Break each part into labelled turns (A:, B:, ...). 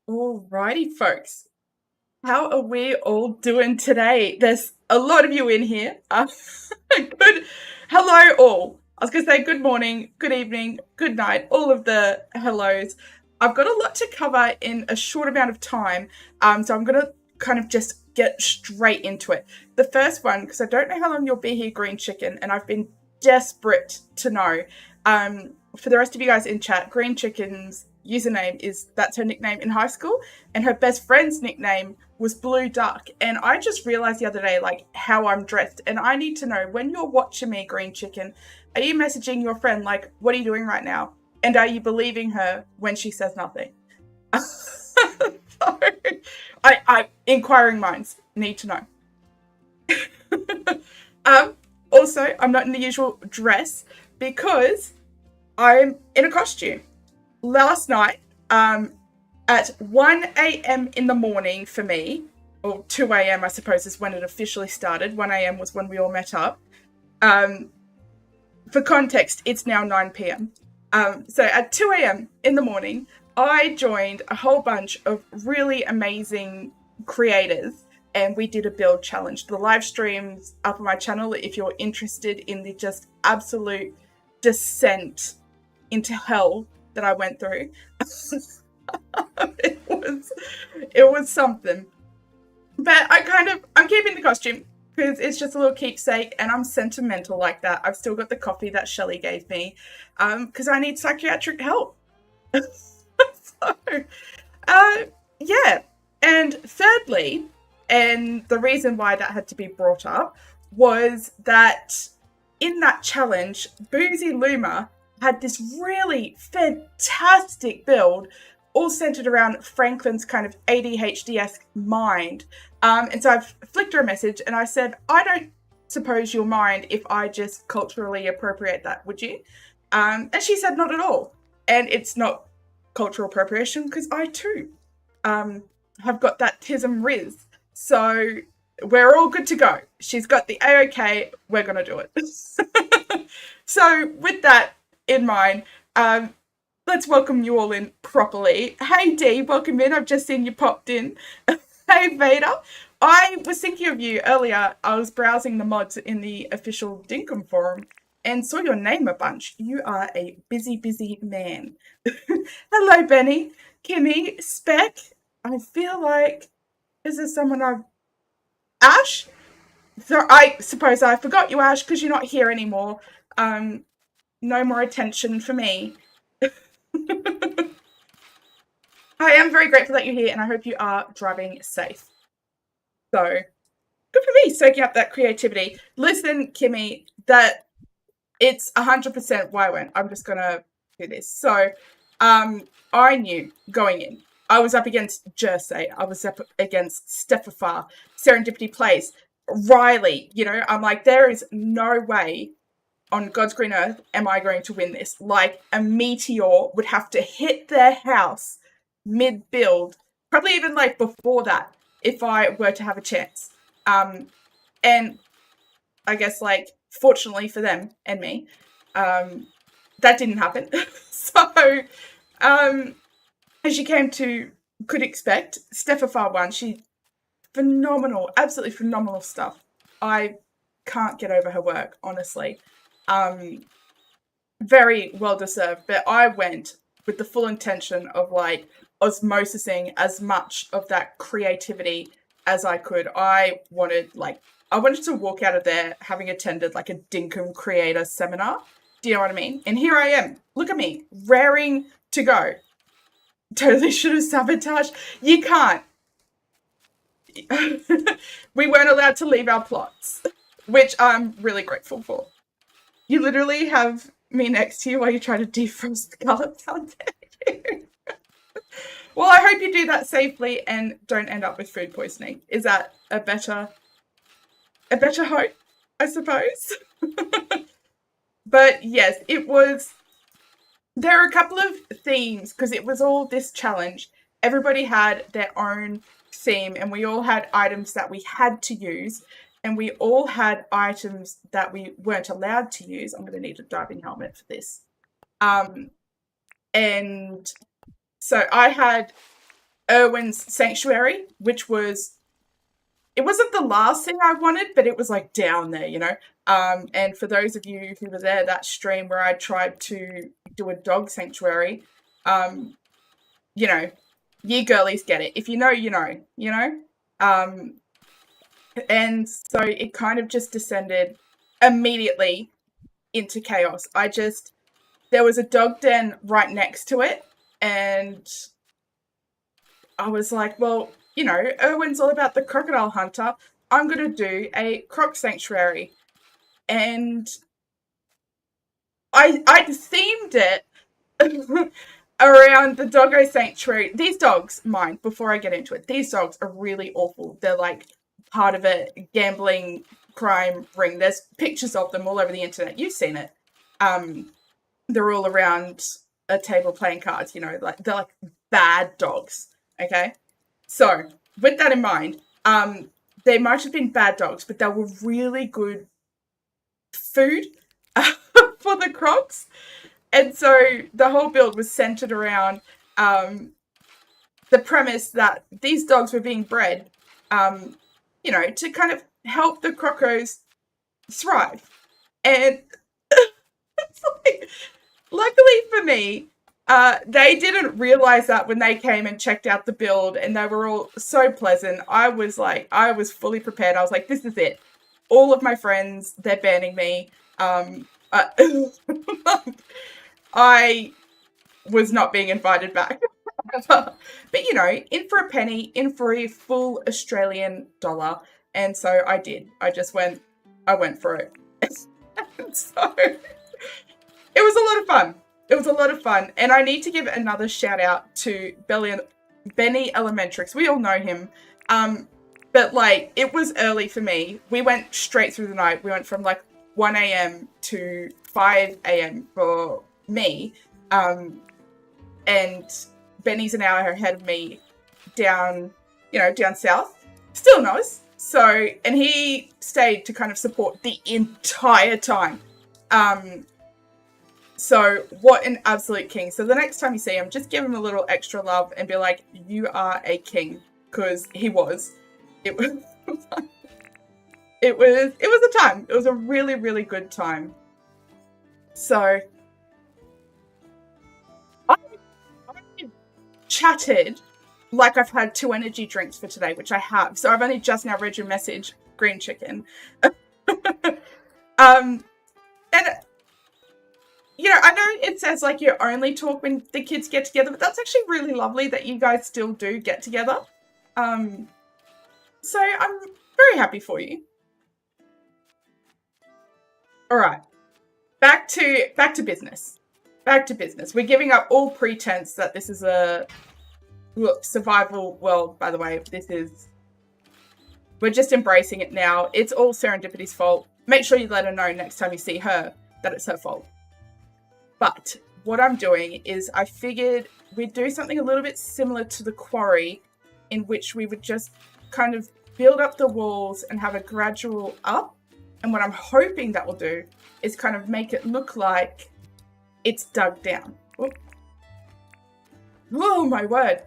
A: Alrighty, folks. How are we all doing today? There's a lot of you in here. Good. Hello, all. I was going to say good morning, good evening, good night, all of the hellos. I've got a lot to cover in a short amount of time, so I'm going to kind of just get straight into it. The first one, because I don't know how long you'll be here, Green Chicken, and I've been desperate to know. For the rest of you guys in chat, Green Chicken's username is that's her nickname in high school, and her best friend's nickname was Blue Duck. And I just realized the other day, like, how I'm dressed. And I need to know, when you're watching me, Green Chicken, are you messaging your friend, like, what are you doing right now? And are you believing her when she says nothing? So, inquiring minds need to know. Also, I'm not in the usual dress because I'm in a costume. Last night, at 1 a.m. in the morning for me, or 2 a.m. I suppose is when it officially started. 1 a.m. was when we all met up. For context, it's now 9 p.m. So at 2 a.m. in the morning, I joined a whole bunch of really amazing creators and we did a build challenge. The live stream's up on my channel if you're interested in the just absolute descent into hell that I went through. it was something. But I'm keeping the costume because it's just a little keepsake and I'm sentimental like that. I've still got the coffee that Shelley gave me because I need psychiatric help. So, yeah. And thirdly, and the reason why that had to be brought up was that in that challenge, Boozy Luma had this really fantastic build all centered around Franklyns kind of ADHD-esque mind. And so I've flicked her a message and I said, I don't suppose you'll mind if I just culturally appropriate that, would you? And she said, not at all. And it's not cultural appropriation because I too have got that tism riz. So we're all good to go. She's got the A-OK, we're going to do it. So with that in mind, let's welcome you all in properly. Hey Dee, welcome in. I've just seen you popped in. Hey Vader. I was thinking of you earlier. I was browsing the mods in the official Dinkum forum and saw your name a bunch. You are a busy, busy man. Hello, Benny, Kimmy, Spec. I feel like, is there someone I've... Ash? So I suppose I forgot you, Ash, because you're not here anymore. No more attention for me. I am very grateful that you're here and I hope you are driving safe. So, good for me, soaking up that creativity. Listen, Kimmy, that it's 100% why I went. I'm just going to do this. So, I knew going in. I was up against Jersey. I was up against Steffafar, Serendipity Place, Riley. You know, I'm like, there is no way on God's green earth am I going to win this. Like, a meteor would have to hit their house mid-build, probably even like before that, if I were to have a chance. And I guess, like, fortunately for them and me, that didn't happen. So, as you could expect, Steffafar won. She phenomenal, absolutely phenomenal stuff. I can't get over her work, honestly. Very well deserved, but I went with the full intention of like osmosising as much of that creativity as I could. I wanted to walk out of there having attended like a Dinkum creator seminar. Do you know what I mean? And here I am. Look at me, raring to go. Totally should have sabotaged. You can't. We weren't allowed to leave our plots, which I'm really grateful for. You literally have me next to you while you try to defrost the garlic. How dare you? Well, I hope you do that safely and don't end up with food poisoning. Is that a better hope, I suppose? But yes, there are a couple of themes because it was all this challenge. Everybody had their own theme and we all had items that we had to use and we all had items that we weren't allowed to use. I'm going to need a diving helmet for this. And so I had Irwin's Sanctuary, which was, it wasn't the last thing I wanted, but it was like down there, you know. And for those of you who were there, that stream where I tried to do a dog sanctuary, you know, you girlies get it. If you know, you know, you know. And so it kind of just descended immediately into chaos. There was a dog den right next to it, and I was like, well, you know, Irwin's all about the crocodile hunter. I'm going to do a croc sanctuary. And I themed it around the doggo sanctuary. These dogs, mind, before I get into it, these dogs are really awful. They're like part of a gambling crime ring. There's pictures of them all over the internet. You've seen it. They're all around a table playing cards, you know, like they're like bad dogs. Okay. So with that in mind, they might have been bad dogs, but they were really good food for the crocs. And so the whole build was centered around the premise that these dogs were being bred, you know, to kind of help the crocos thrive. And it's like, luckily for me, they didn't realize that when they came and checked out the build, and they were all so pleasant. I was fully prepared. I was like, this is it. All of my friends, they're banning me. I was not being invited back. But, you know, in for a penny, in for a full Australian dollar. And so I did. I went for it. So it was a lot of fun. It was a lot of fun. And I need to give another shout out to Benny Elementrix. We all know him. But like, it was early for me. We went straight through the night. We went from like 1 a.m. to 5 a.m. for me. And Benny's an hour ahead of me down south. Still knows. So, and he stayed to kind of support the entire time. So what an absolute king. So the next time you see him, just give him a little extra love and be like, you are a king. Because he was. It was it was a time. It was a really, really good time. So I chatted like I've had 2 energy drinks for today, which I have. So I've only just now read your message, green chicken. And you know, I know it says like you only talk when the kids get together, but that's actually really lovely that you guys still do get together. So I'm very happy for you. All right, back to business. Back to business. We're giving up all pretense that this is a survival world. By the way, we're just embracing it now. It's all Serendipity's fault. Make sure you let her know next time you see her that it's her fault. But what I'm doing is I figured we'd do something a little bit similar to the quarry, in which we would just kind of build up the walls and have a gradual up. And what I'm hoping that will do is kind of make it look like it's dug down. Oh my word.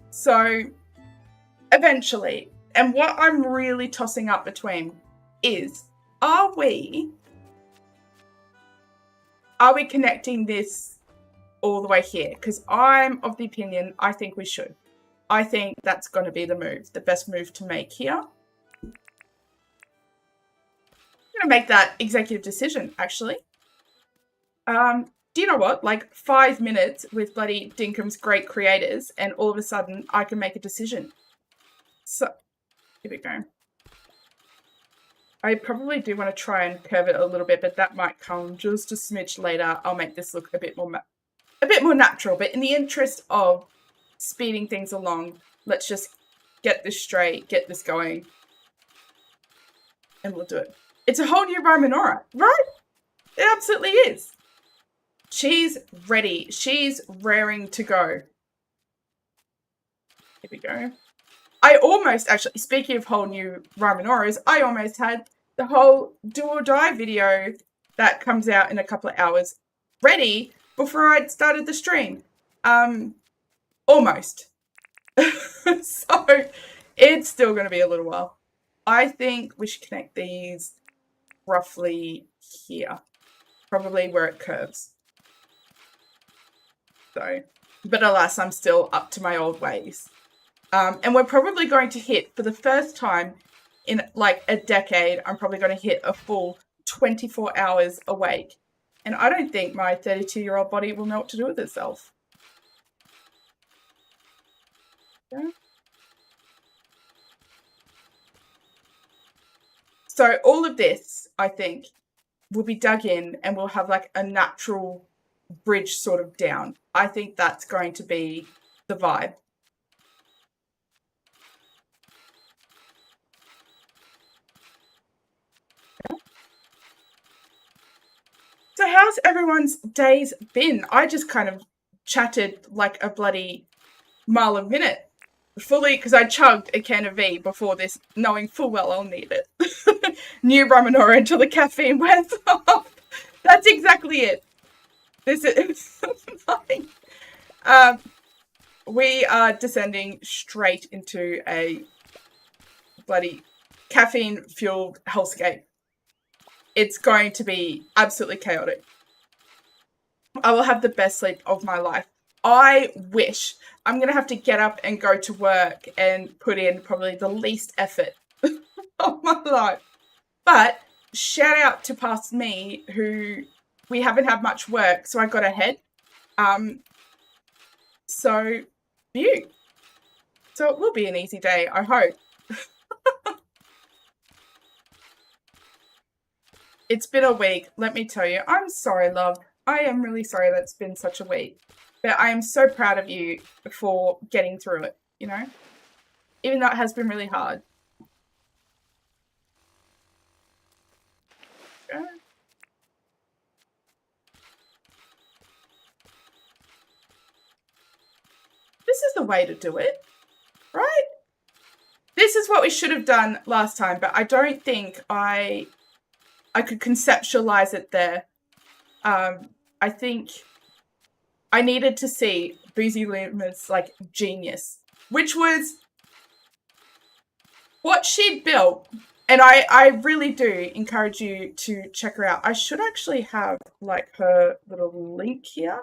A: So eventually, and what I'm really tossing up between is, are we connecting this all the way here? Because I'm of the opinion, I think we should. I think that's going to be the best move to make here. I'm going to make that executive decision, actually. Do you know what? Like 5 minutes with bloody Dinkum's great creators, and all of a sudden I can make a decision. So, here we go. I probably do want to try and curve it a little bit, but that might come just a smidge later. I'll make this look a bit more natural. But in the interest of speeding things along, let's just get this straight, get this going, and we'll do it. It's a whole new Rymanora, right? It absolutely is. She's ready. She's raring to go. Here we go. I almost, actually, speaking of whole new Rymanoras, I almost had the whole do or die video that comes out in a couple of hours ready before I'd started the stream. Almost. So it's still going to be a little while. I think we should connect these roughly here, probably where it curves. So, but alas, I'm still up to my old ways. And we're probably going to hit, for the first time in like a decade, I'm probably going to hit a full 24 hours awake. And I don't think my 32-year-old body will know what to do with itself. Yeah. So all of this, I think, will be dug in and we'll have like a natural bridge sort of down. I think that's going to be the vibe. So how's everyone's days been? I just kind of chatted like a bloody mile a minute, fully, because I chugged a can of V before this, knowing full well I'll need it. New Ramanora until the caffeine wears off. That's exactly it. This is nothing. We are descending straight into a bloody caffeine-fueled hellscape. It's going to be absolutely chaotic. I will have the best sleep of my life. I wish. I'm going to have to get up and go to work and put in probably the least effort of my life. But shout out to past me, who we haven't had much work, so I got ahead. So, view. So it will be an easy day, I hope. It's been a week, let me tell you. I'm sorry, love. I am really sorry that it's been such a week. But I am so proud of you for getting through it, you know? Even though it has been really hard. Yeah. This is the way to do it, right? This is what we should have done last time, but I don't think I could conceptualize it there. I think I needed to see Boozy Luma's like genius, which was what she'd built. And I really do encourage you to check her out. I should actually have like her little link here.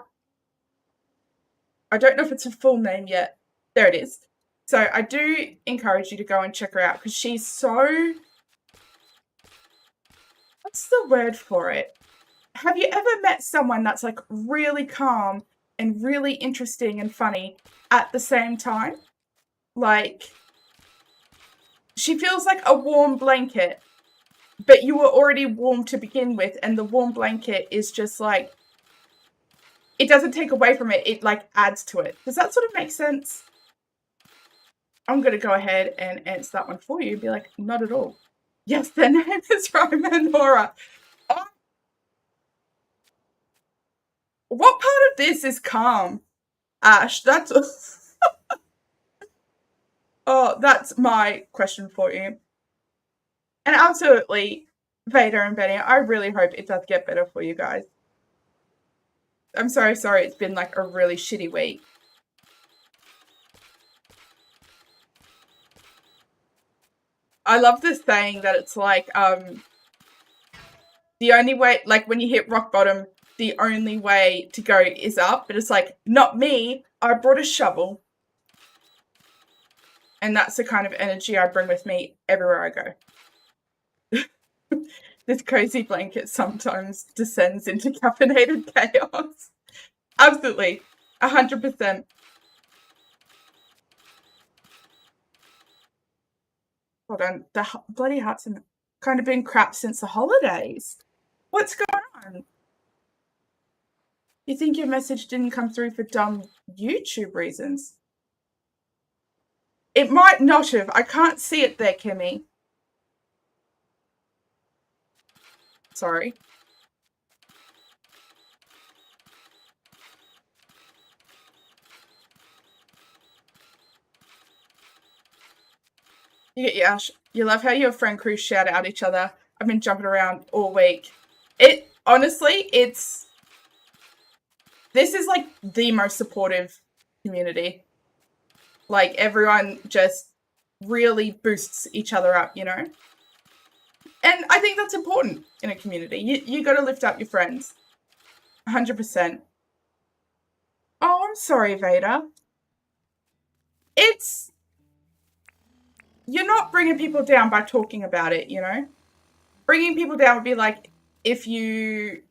A: I don't know if it's a full name yet. There it is. So I do encourage you to go and check her out because she's so... What's the word for it? Have you ever met someone that's like really calm and really interesting and funny at the same time? Like, she feels like a warm blanket, but you were already warm to begin with, and the warm blanket is just like, it doesn't take away from it, it like adds to it. Does that sort of make sense? I'm going to go ahead and answer that one for you and be like, not at all. Yes, their name is Romanora. Oh. What part of this is calm? Ash, that's... Oh, that's my question for you. And absolutely, Vader and Benny, I really hope it does get better for you guys. I'm so sorry it's been like a really shitty week. I love this saying that it's like, the only way, like when you hit rock bottom, the only way to go is up. But it's like, not me, I brought a shovel. And that's the kind of energy I bring with me everywhere I go. This cozy blanket sometimes descends into caffeinated chaos. Absolutely. 100%. Hold on. The bloody heart's kind of been crap since the holidays. What's going on? You think your message didn't come through for dumb YouTube reasons? It might not have. I can't see it there, Kimmy. Sorry. Yeah, you love how your friend crew shout out each other. I've been jumping around all week. Honestly, this is like the most supportive community. Like, everyone just really boosts each other up, you know? And I think that's important in a community. You got to lift up your friends. 100%. Oh, I'm sorry, Vader. You're not bringing people down by talking about it, you know? Bringing people down would be like if you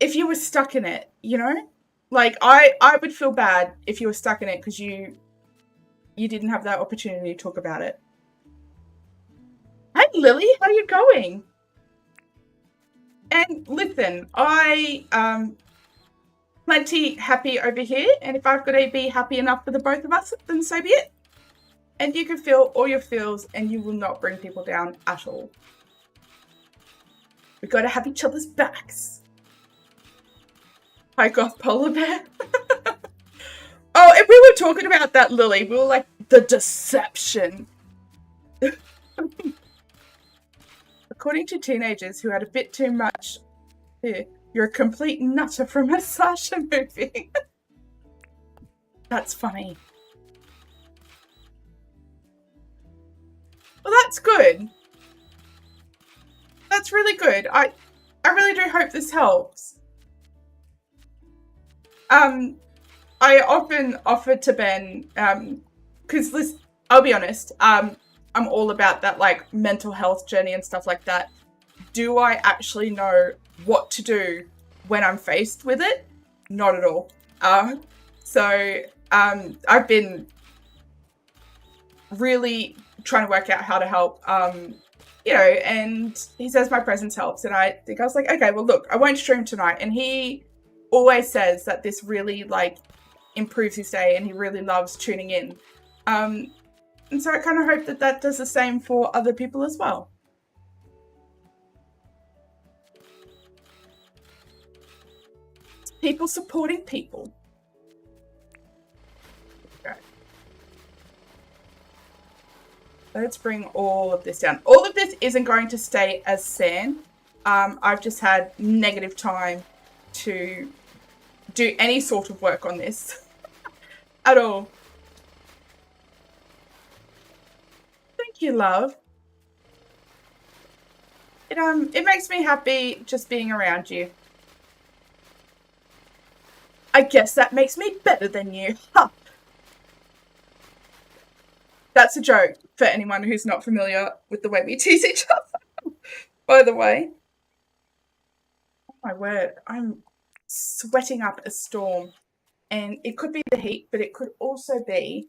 A: were stuck in it, you know? Like, I would feel bad if you were stuck in it because you didn't have that opportunity to talk about it. Hey, Lily, how are you going? And listen, plenty happy over here, and if I've got to be happy enough for the both of us, then so be it. And you can feel all your feels, and you will not bring people down at all. We've got to have each other's backs. Hi, Goth Polar Bear. Oh, if we were talking about that, Lily, we were like, the deception. According to teenagers who had a bit too much, you're a complete nutter from a slasher movie. That's funny. Well, that's good. That's really good. I really do hope this helps. I often offer to Ben, because I'll be honest, I'm all about that, like, mental health journey and stuff like that. Do I actually know what to do when I'm faced with it? Not at all. So I've been really trying to work out how to help, you know, and he says my presence helps, and I was like, okay, well, look, I won't stream tonight, and he always says that this really, like, improves his day, and he really loves tuning in. And so I kind of hope that does the same for other people as well. People supporting people. Okay. Let's bring all of this down. All of this isn't going to stay as sand. I've just had negative time to do any sort of work on this at all. Thank you, love. It makes me happy just being around you. I guess that makes me better than you. Ha! That's a joke for anyone who's not familiar with the way we tease each other, by the way. Oh my word, I'm sweating up a storm. And it could be the heat, but it could also be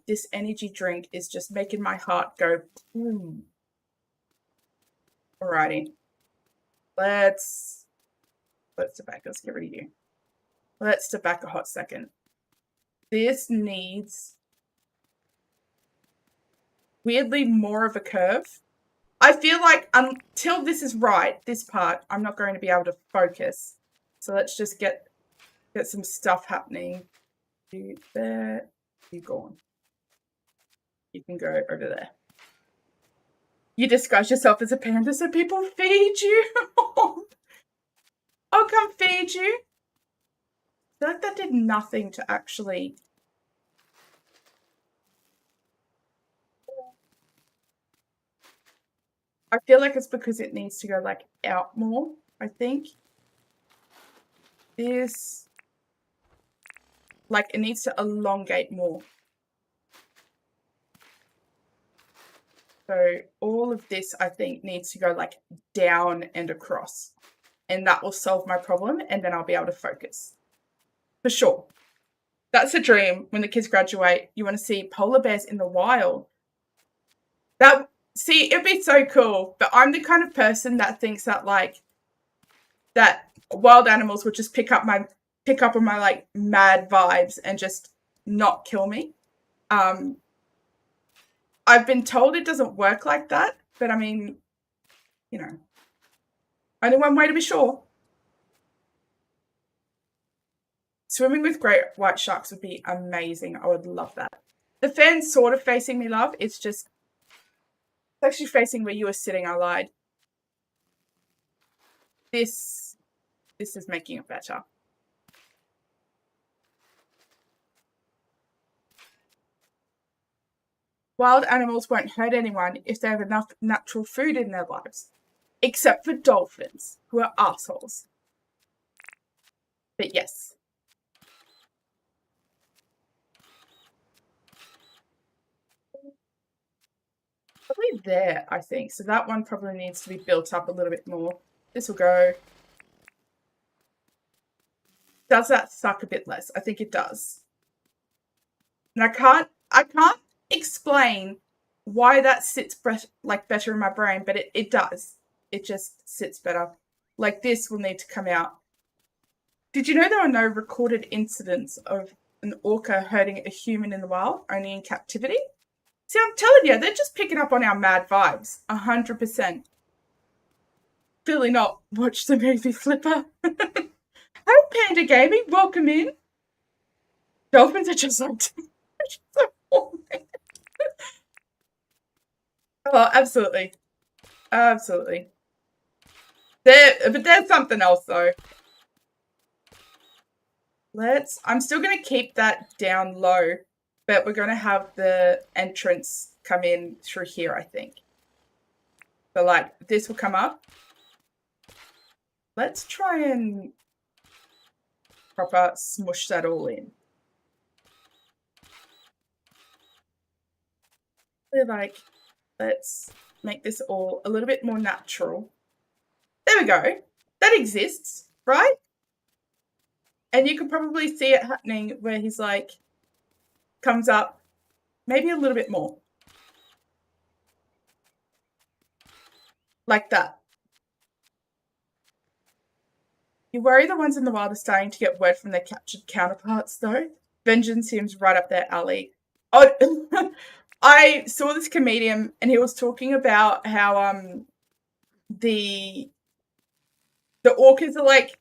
A: this energy drink is just making my heart go boom. Alrighty. Let's step back. Let's get rid of you. Let's step back a hot second. This needs weirdly more of a curve. I feel like until this is right, this part, I'm not going to be able to focus. So let's just get some stuff happening. You there, you gone. You can go over there. You disguise yourself as a panda so people feed you. I'll come feed you. I feel like that did nothing to actually... I feel like it's because it needs to go, like, out more, I think. This... like, it needs to elongate more. So all of this, I think, needs to go, like, down and across. And that will solve my problem, and then I'll be able to focus. For sure. That's a dream. When the kids graduate, you want to see polar bears in the wild. See, it'd be so cool. But I'm the kind of person that thinks that, like, that wild animals would just pick up on my, like, mad vibes and just not kill me. I've been told it doesn't work like that, but I mean, you know, only one way to be sure. Swimming with great white sharks would be amazing. I would love that. The fan's sort of facing me, love. It's actually facing where you were sitting. I lied. This is making it better. wild animals won't hurt anyone if they have enough natural food in their lives. Except for dolphins, who are assholes. But yes. Probably there, I think. So that one probably needs to be built up a little bit more. This will go. Does that suck a bit less? I think it does. And I can't explain why that sits better in my brain, but it does. It just sits better. Like this will need to come out. Did you know there are no recorded incidents of an orca hurting a human in the wild, only in captivity? See, I'm telling you, they're just picking up on our mad vibes, 100%. Clearly not watch the movie Flipper. Hello, Panda Gaming, welcome in. Dolphins are just like... oh, absolutely. Absolutely. But there's something else, though. I'm still going to keep that down low, but we're going to have the entrance come in through here, I think. So, like, this will come up. Let's try and proper smush that all in. We're like, let's make this all a little bit more natural. There we go. That exists, right? And you can probably see it happening where he's like, comes up maybe a little bit more. Like that. You worry the ones in the wild are starting to get word from their captured counterparts, though. Vengeance seems right up their alley. Oh, I saw this comedian and he was talking about how the orcas are like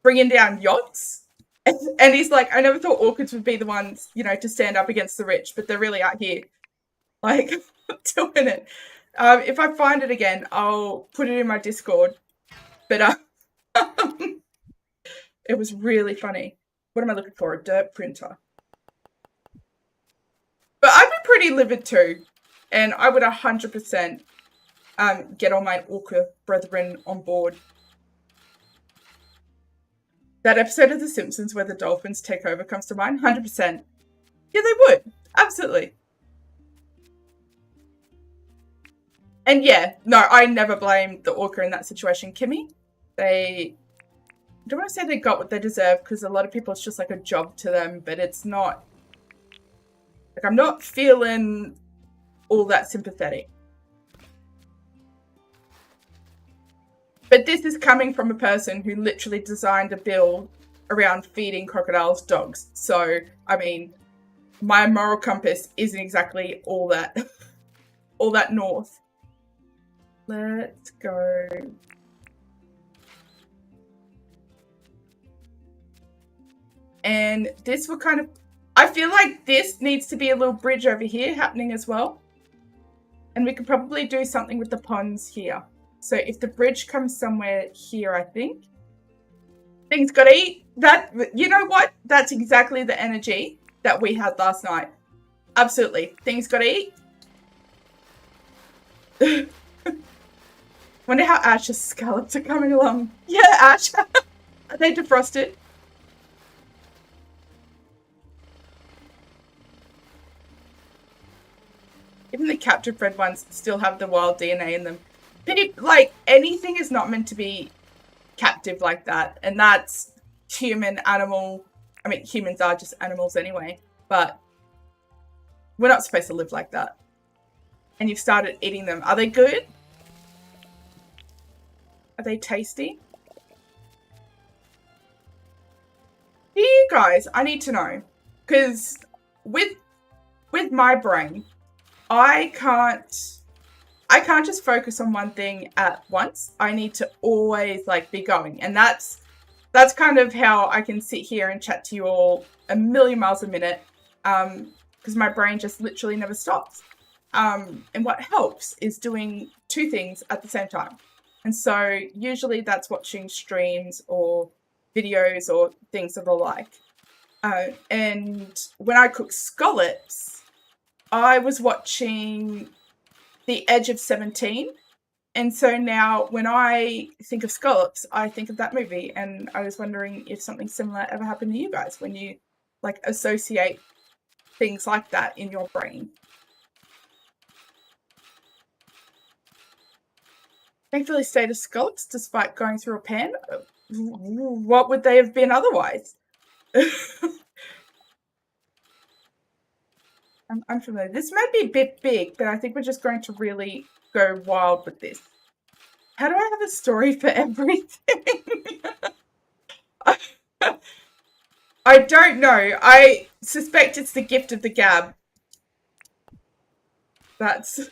A: bringing down yachts. And he's like, I never thought orcas would be the ones, you know, to stand up against the rich, but they're really out here, like, doing it. If I find it again, I'll put it in my Discord. But it was really funny. What am I looking for? A dirt printer. But I'd be pretty livid too. And I would 100% get all my orca brethren on board. That episode of The Simpsons where the dolphins take over comes to mind. 100%. Yeah, they would. Absolutely. And yeah, no, I never blame the orca in that situation. Kimmy, I don't want to say they got what they deserve because a lot of people, it's just like a job to them, but it's not. Like, I'm not feeling all that sympathetic. But this is coming from a person who literally designed a bill around feeding crocodiles dogs. So, I mean, my moral compass isn't exactly all that, all that north. Let's go. And this will kind of, I feel like this needs to be a little bridge over here happening as well. And we could probably do something with the ponds here. So if the bridge comes somewhere here, I think. Things gotta eat. That, you know what? That's exactly the energy that we had last night. Absolutely. Things gotta eat. Wonder how Ash's scallops are coming along. Yeah, Ash. Are they defrosted? Even the capture bred ones still have the wild DNA in them. Like, anything is not meant to be captive like that. And that's human, animal. I mean, humans are just animals anyway. But we're not supposed to live like that. And you've started eating them. Are they good? Are they tasty? You guys, I need to know. Because with my brain, I can't just focus on one thing at once. I need to always like be going. And that's kind of how I can sit here and chat to you all a million miles a minute. Because my brain just literally never stops. And what helps is doing two things at the same time. And so usually that's watching streams or videos or things of the like. And when I cook scallops, I was watching The Edge of 17. And so now when I think of scallops, I think of that movie. And I was wondering if something similar ever happened to you guys when you like associate things like that in your brain. Thankfully stayed as scallops despite going through a pan. What would they have been otherwise? I'm unfamiliar. This might be a bit big, but I think we're just going to really go wild with this. How do I have a story for everything? I don't know. I suspect it's the gift of the gab. That's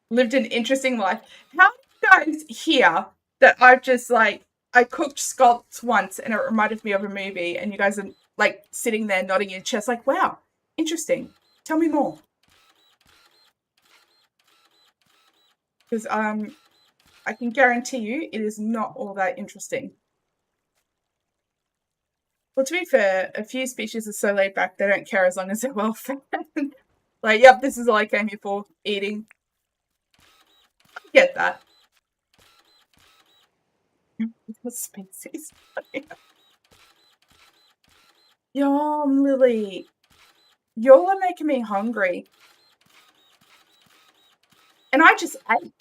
A: lived an interesting life. How do you guys hear that I've just like, I cooked scallops once and it reminded me of a movie, and you guys are like sitting there nodding your chest like, wow, interesting. Tell me more. Because I can guarantee you it is not all that interesting. Well, to be fair, a few species are so laid back they don't care as long as they're well fed. Like, yep, this is all I came here for, eating. I get that. Species. Yum, Lily. Y'all are making me hungry. And I just ate.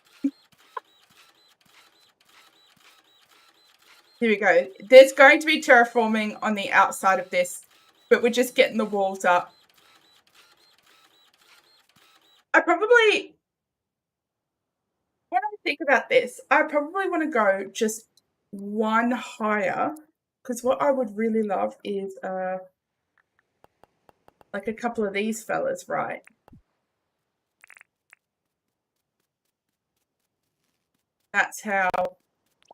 A: Here we go. There's going to be terraforming on the outside of this, but we're just getting the walls up. I probably, when I think about this, I probably want to go just one higher, because what I would really love is like a couple of these fellas, right? That's how.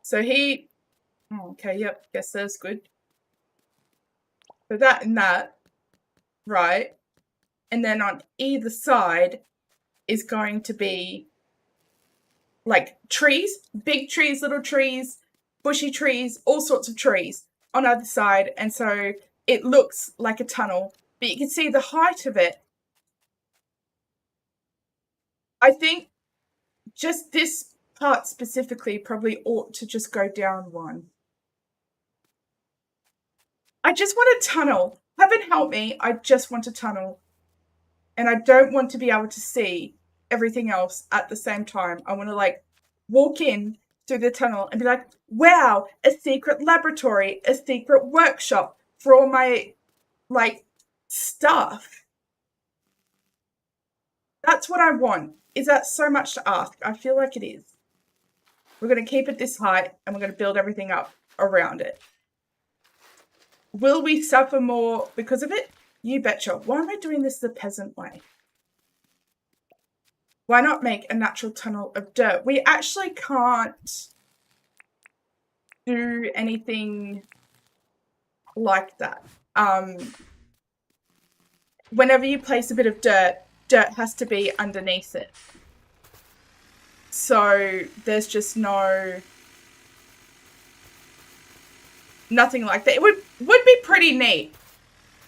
A: So he, oh, okay, yep, guess that's good. So that and that, right? And then on either side is going to be like trees, big trees, little trees, bushy trees, all sorts of trees on either side. And so it looks like a tunnel, but you can see the height of it. I think just this part specifically probably ought to just go down one. I just want a tunnel. Heaven help me, I just want a tunnel. And I don't want to be able to see everything else at the same time. I want to like walk in through the tunnel and be like, wow, a secret laboratory, a secret workshop for all my like stuff. That's what I want. Is that so much to ask? I feel like it is. We're going to keep it this height and we're going to build everything up around it. Will we suffer more because of it? You betcha. Why am I doing this the peasant way? Why not make a natural tunnel of dirt? We actually can't do anything like that. Whenever you place a bit of dirt, dirt has to be underneath it. So there's just nothing like that. It would be pretty neat.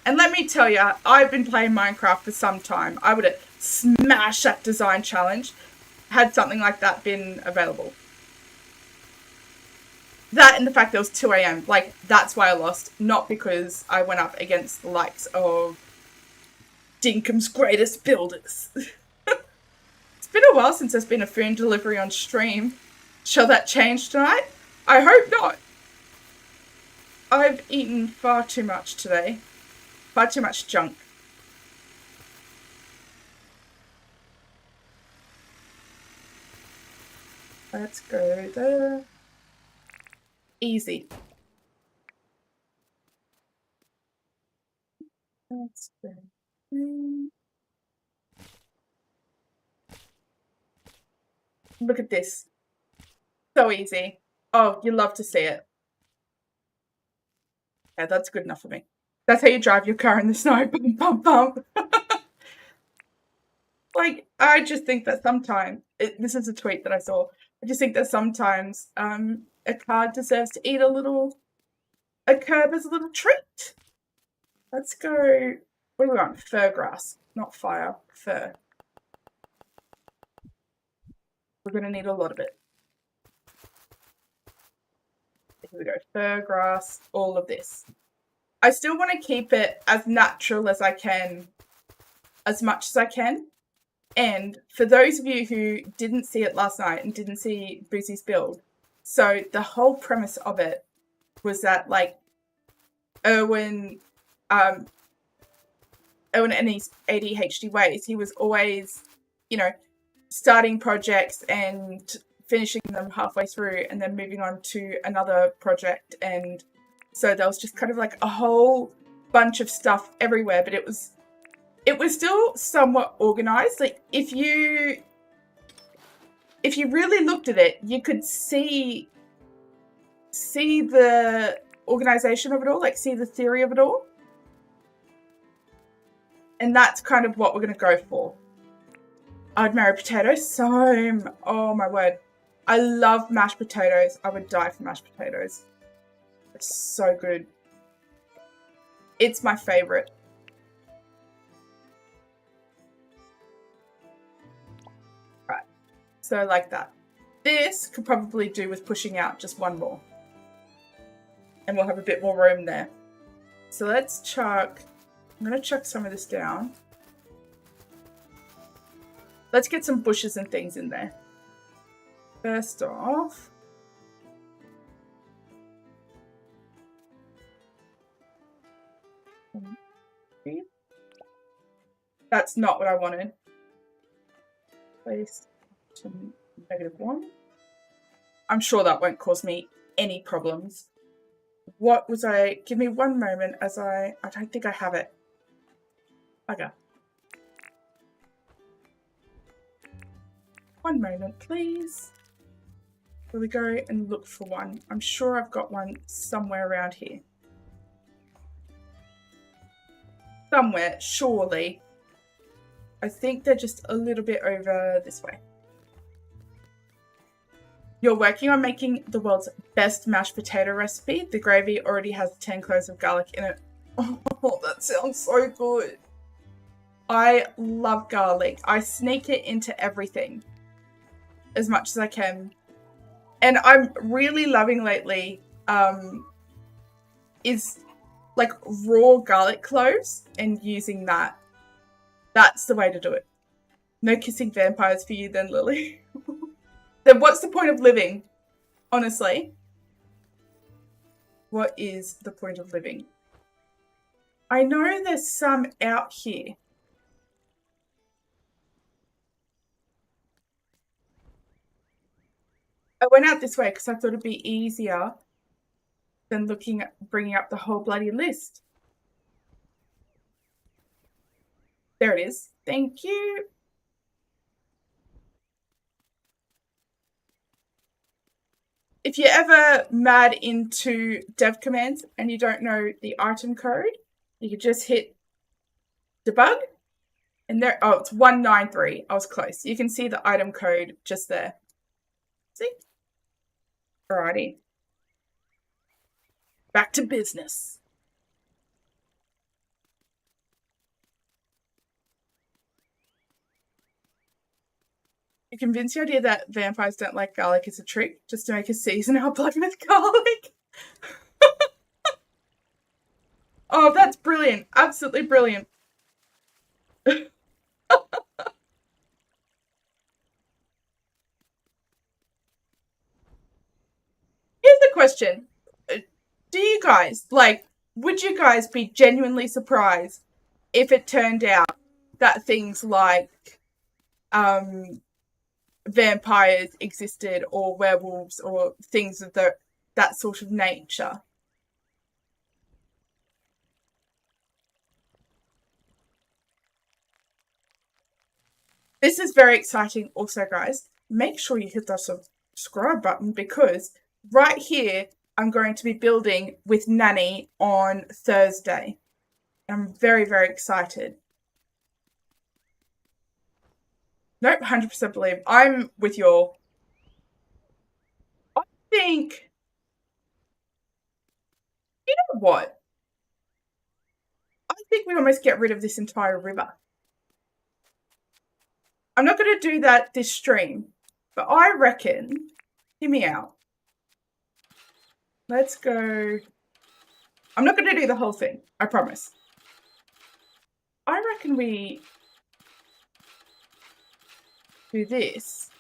A: And let me tell you, I've been playing Minecraft for some time. I would have smashed that design challenge had something like that been available. That and the fact that it was 2 a.m. Like, that's why I lost. Not because I went up against the likes of Dinkum's greatest builders. It's been a while since there's been a food delivery on stream. Shall that change tonight? I hope not. I've eaten far too much today. Far too much junk. Let's go there. Easy. Let's go. Look at this. So easy. Oh, you love to see it. Yeah, that's good enough for me. That's how you drive your car in the snow. Bump, bump, bump. Like, I just think that sometimes, this is a tweet that I saw, I just think that sometimes a car deserves to eat a curb as a little treat. Let's go, what do we want? Fir grass, not fire, fir. We're going to need a lot of it. Here we go. Fir grass, all of this. I still want to keep it as natural as I can, as much as I can. And for those of you who didn't see it last night and didn't see Boozy's build, so the whole premise of it was that, like, Erwin and his ADHD ways, he was always, you know, starting projects and finishing them halfway through and then moving on to another project. And so there was just kind of like a whole bunch of stuff everywhere, but it was still somewhat organized. Like, if you really looked at it, you could see the organization of it all, like see the theory of it all. And that's kind of what we're going to go for. I'd marry potatoes. Oh my word. I love mashed potatoes. I would die for mashed potatoes. It's so good. It's my favorite. Right. So like that. This could probably do with pushing out just one more. And we'll have a bit more room there. So let's chuck... I'm going to chuck some of this down. Let's get some bushes and things in there. First off... That's not what I wanted. Place to -1. I'm sure that won't cause me any problems. What was I... Give me one moment as I don't think I have it. Okay. One moment, please. Will we go and look for one? I'm sure I've got one somewhere around here. Somewhere, surely. I think they're just a little bit over this way. You're working on making the world's best mashed potato recipe. The gravy already has 10 cloves of garlic in it. Oh, that sounds so good. I love garlic. I sneak it into everything as much as I can. And I'm really loving lately is like raw garlic cloves and using that. That's the way to do it. No kissing vampires for you then, Lily. Then what's the point of living? Honestly. What is the point of living? I know there's some out here. I went out this way because I thought it'd be easier than bringing up the whole bloody list. There it is. Thank you. If you're ever mad into dev commands and you don't know the item code, you could just hit debug and there, oh, it's 193. I was close. You can see the item code just there. See? Alrighty. Back to business. You convince the idea that vampires don't like garlic is a trick, just to make us season our blood with garlic. Oh, that's brilliant. Absolutely brilliant. Here's the question. Do you guys, like, would you guys be genuinely surprised if it turned out that things like vampires existed or werewolves or things of that sort of nature? This is very exciting also, guys. Make sure you hit that subscribe button because right here I'm going to be building with Nanny on Thursday. I'm very, very excited. Nope, 100% believe. I'm with you all. I think... You know what? I think we almost get rid of this entire river. I'm not going to do that this stream, But I reckon, hear me out. Let's go. I'm not going to do the whole thing, I promise. I reckon we do this.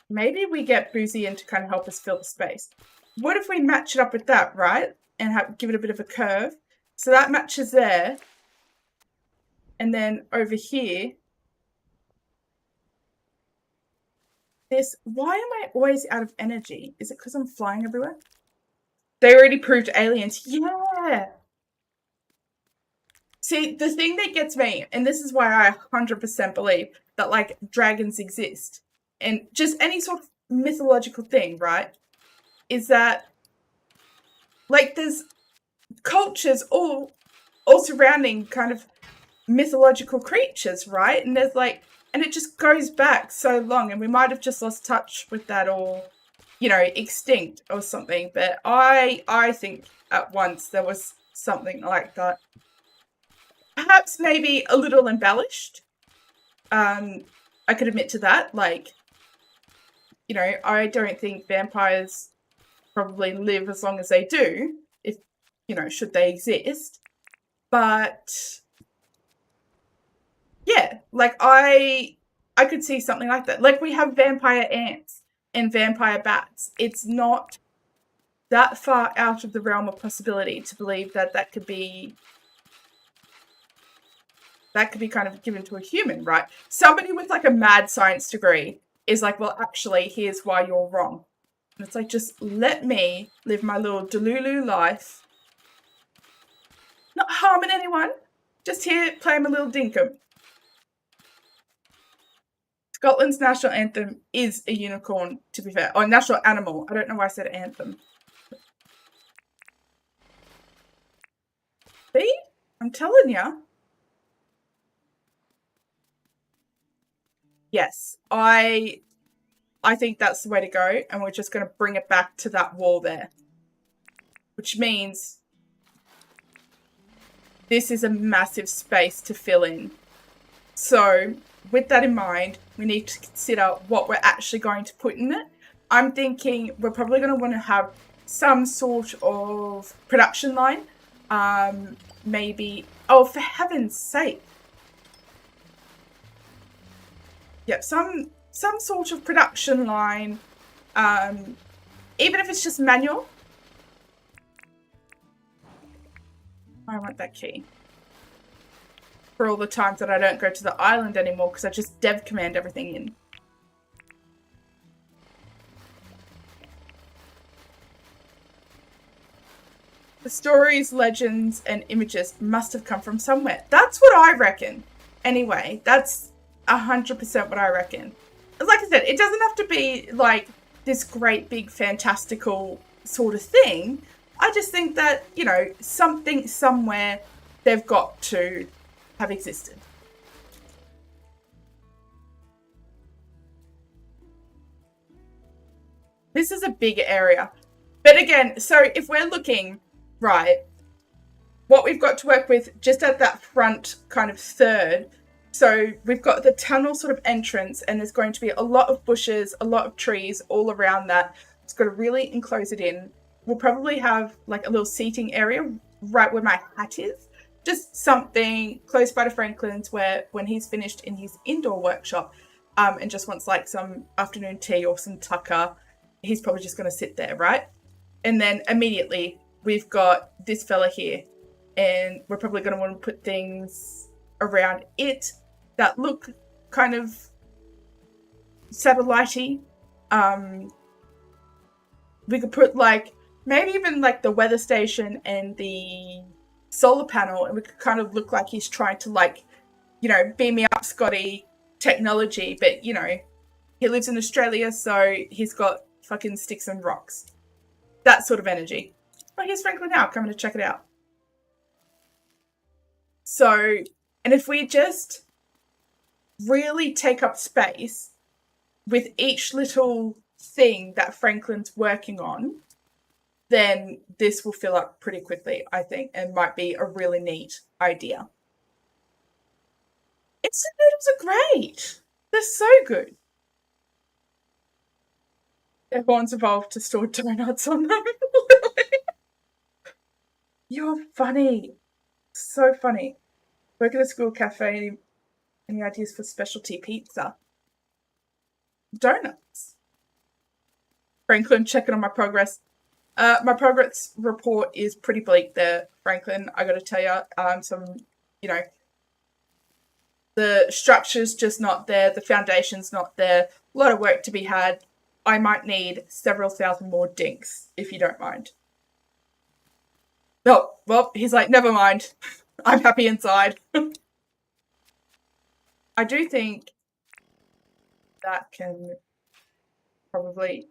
A: Maybe we get Boozy in to kind of help us fill the space. What if we match it up with that, right? And give it a bit of a curve. So that matches there. And then over here, this, why am I always out of energy? Is it because I'm flying everywhere? They already proved aliens. Yeah. See, the thing that gets me, and this is why I 100% believe that, like, dragons exist, and just any sort of mythological thing, right, is that, like, there's cultures all surrounding kind of mythological creatures, right? And there's, like, and it just goes back so long, and we might have just lost touch with that, or, you know, extinct or something, but I think at once there was something like that. Perhaps maybe a little embellished. I could admit to that. Like, you know, I don't think vampires probably live as long as they do, if, you know, should they exist. But yeah, like I could see something like that. Like we have vampire ants and vampire bats. It's not that far out of the realm of possibility to believe that that could be kind of given to a human, right? Somebody with like a mad science degree is like, well, actually, here's why you're wrong. And it's like, just let me live my little Delulu life. Not harming anyone. Just here playing my little Dinkum. Scotland's national anthem is a unicorn, to be fair. Or national animal. I don't know why I said anthem. See? I'm telling you. Yes, I think that's the way to go, and we're just going to bring it back to that wall there. Which means this is a massive space to fill in. So, with that in mind, we need to consider what we're actually going to put in it. I'm thinking we're probably going to want to have some sort of production line. Maybe, oh, for heaven's sake. Yeah, some sort of production line, even if it's just manual. I want that key. For all the times that I don't go to the island anymore because I just dev command everything in. The stories, legends, and images must have come from somewhere. That's what I reckon. Anyway, that's 100% what I reckon. Like I said, it doesn't have to be like this great big fantastical sort of thing. I just think that, you know, something somewhere they've got to have existed. This is a big area. But again, so if we're looking, right, what we've got to work with just at that front kind of third. So we've got the tunnel sort of entrance, and there's going to be a lot of bushes, a lot of trees all around that. It's got to really enclose it in. We'll probably have like a little seating area right where my hat is. Just something close by to Franklyns where when he's finished in his indoor workshop and just wants like some afternoon tea or some tucker, he's probably just going to sit there, right? And then immediately we've got this fella here, and we're probably going to want to put things around it that look kind of satellite-y. We could put like maybe even like the weather station and the solar panel, and we could kind of look like he's trying to like, you know, beam me up, Scotty, technology, but you know, he lives in Australia, so he's got fucking sticks and rocks. That sort of energy. Oh, here's Franklin now, coming to check it out. So, and if we just really take up space with each little thing that Franklin's working on, then this will fill up pretty quickly, I think, and might be a really neat idea. Instant noodles are great. They're so good. Their horns evolved to store donuts on them. You're funny. So funny. Work at a school cafe. Any ideas for specialty pizza? Donuts. Franklin, checking on my progress. My progress report is pretty bleak there, Franklin. I got to tell you, the structure's just not there. The foundation's not there. A lot of work to be had. I might need several thousand more dinks, if you don't mind. Oh, well, he's like, never mind. I'm happy inside. I do think that can probably...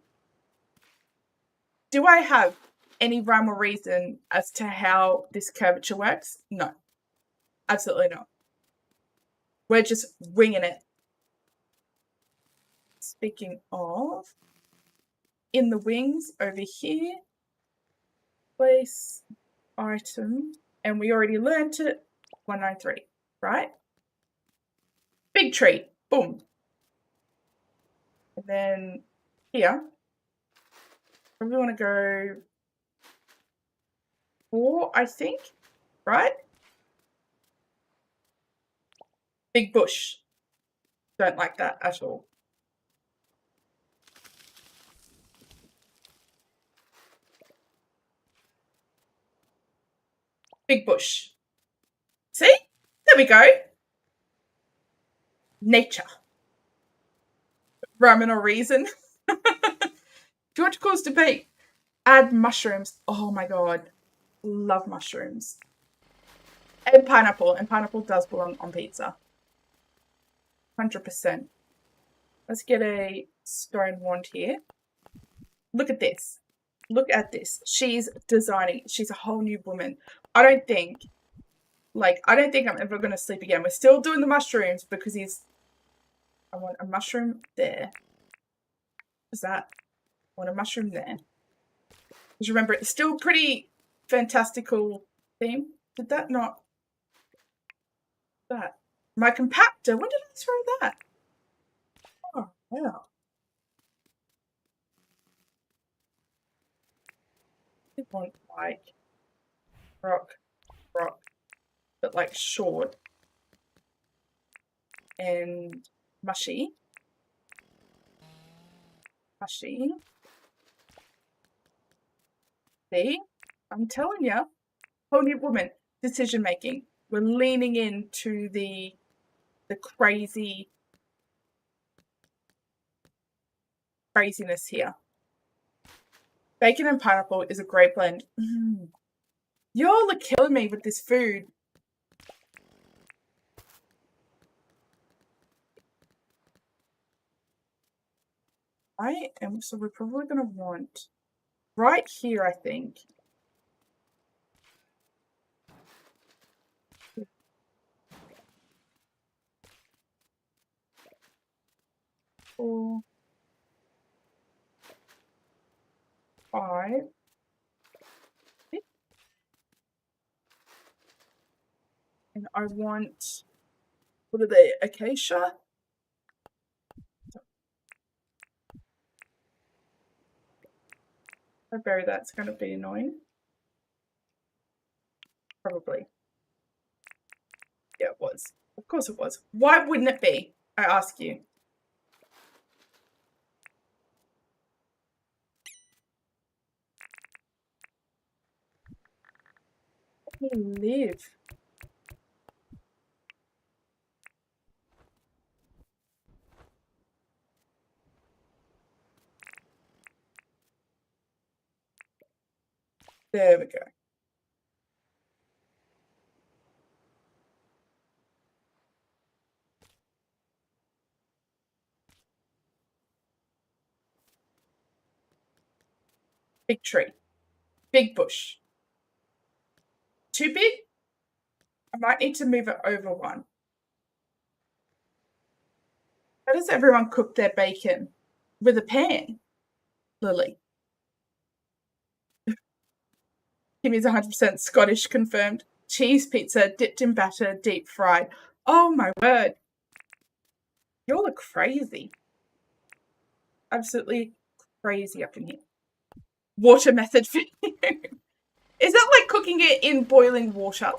A: Do I have any rhyme or reason as to how this curvature works? No. Absolutely not. We're just winging it. Speaking of, in the wings over here, place item, and we already learned it, 193, right? Big tree, boom. And then here, probably want to go 4, I think, right? Big bush. Don't like that at all. Big bush. See? There we go. Nature. Rhyme or reason. Do you want to cause debate? Add mushrooms. Oh my god. Love mushrooms. And pineapple. And pineapple does belong on pizza. 100%. Let's get a stone wand here. Look at this. Look at this. She's designing. She's a whole new woman. I don't think I'm ever going to sleep again. We're still doing the mushrooms because I want a mushroom there. What's that? I want a mushroom there. Because remember, it's still pretty fantastical theme. Did that not... That. My compactor. When did I throw that? Oh, wow. I want like rock, but like short and mushy. See, I'm telling you, whole new woman, decision making. We're leaning into the craziness here. Bacon and pineapple is a great blend. Y'all are killing me with this food. So we're probably going to want right here, I think. Four, 5, 6. And I want, what are they, acacia? I bury that's going to be annoying. Probably. Yeah, it was. Of course it was. Why wouldn't it be? I ask you. Let me live. There we go. Big tree. Big bush. Too big? I might need to move it over one. How does everyone cook their bacon? With a pan, Lily. Kimmy's 100% Scottish confirmed. Cheese pizza dipped in batter, deep fried. Oh my word. Y'all are crazy. Absolutely crazy up in here. Water method for you. Is that like cooking it in boiling water?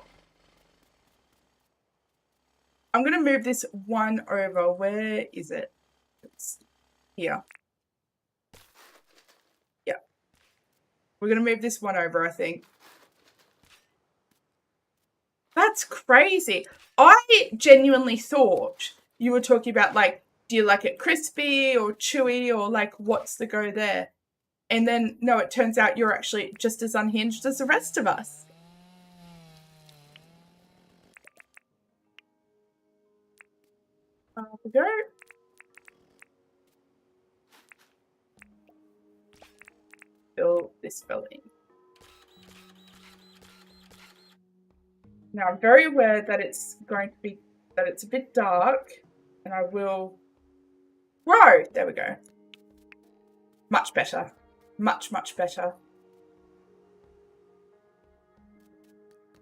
A: I'm going to move this one over. Where is it? It's here. Yeah. We're going to move this one over, I think. That's crazy. I genuinely thought you were talking about, like, do you like it crispy or chewy or, like, what's the go there? And then, no, it turns out you're actually just as unhinged as the rest of us. Off we go. Fill this filling. Now, I'm very aware that it's going to be, that it's a bit dark, and I will grow. There we go. Much better. Much, much better.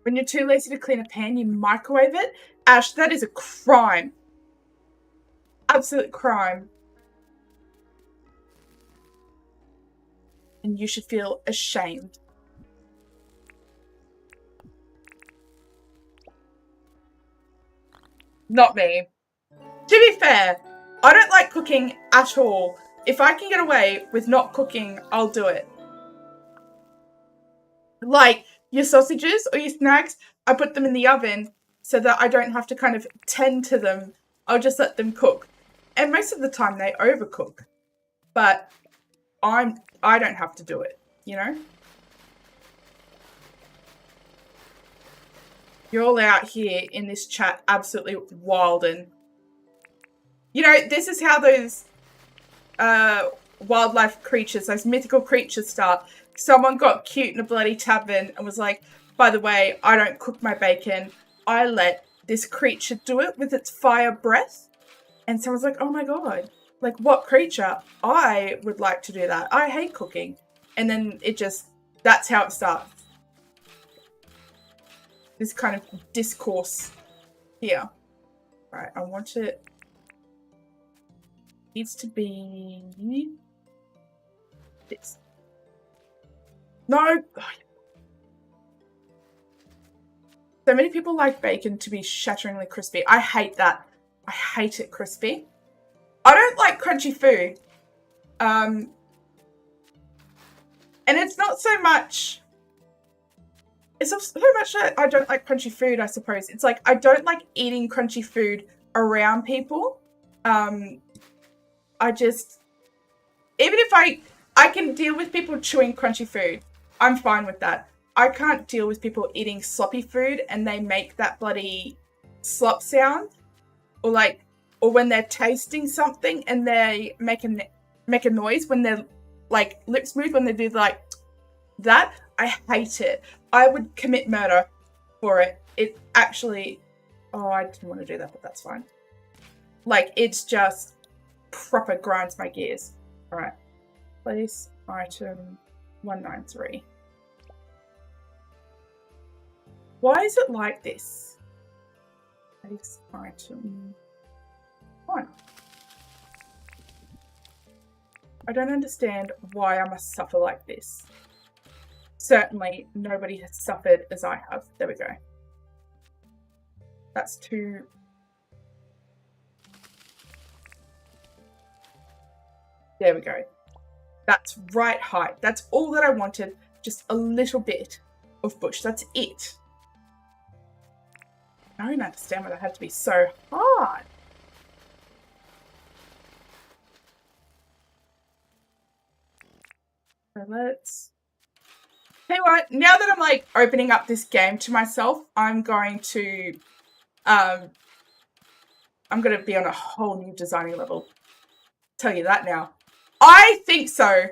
A: When you're too lazy to clean a pan, you microwave it. Ash, that is a crime. Absolute crime. And you should feel ashamed. Not me. To be fair, I don't like cooking at all. If I can get away with not cooking, I'll do it. Like, your sausages or your snacks, I put them in the oven so that I don't have to kind of tend to them. I'll just let them cook. And most of the time they overcook. But I don't have to do it, you know? You're all out here in this chat absolutely wildin'. You know, this is how those wildlife creatures, those mythical creatures start. Someone got cute in a bloody tavern and was like, by the way, I don't cook my bacon. I let this creature do it with its fire breath. And someone's like, oh my God, like what creature? I would like to do that. I hate cooking. And then it just, that's how it starts. This kind of discourse here. Right, I want it. Needs to be this. No. So many people like bacon to be shatteringly crispy. I hate that. I hate it crispy. I don't like crunchy food. And it's not so much... It's not so much that I don't like crunchy food, I suppose. It's like I don't like eating crunchy food around people. I just... Even if I can deal with people chewing crunchy food, I'm fine with that. I can't deal with people eating sloppy food and they make that bloody slop sound. Or when they're tasting something and they make a noise when they're like lips move, when they do like that. I hate it. I would commit murder for it. It actually... Oh, I didn't want to do that, but that's fine. Like, it's just proper grinds my gears. Alright. Place item 193. Why is it like this? Place item 1. I don't understand why I must suffer like this. Certainly, nobody has suffered as I have. There we go. That's 2. There we go. That's right height. That's all that I wanted. Just a little bit of bush. That's it. I don't understand why that had to be so hard. So let's... Hey, what? Now that I'm like opening up this game to myself, I'm going to be on a whole new designing level. Tell you that now. I think so.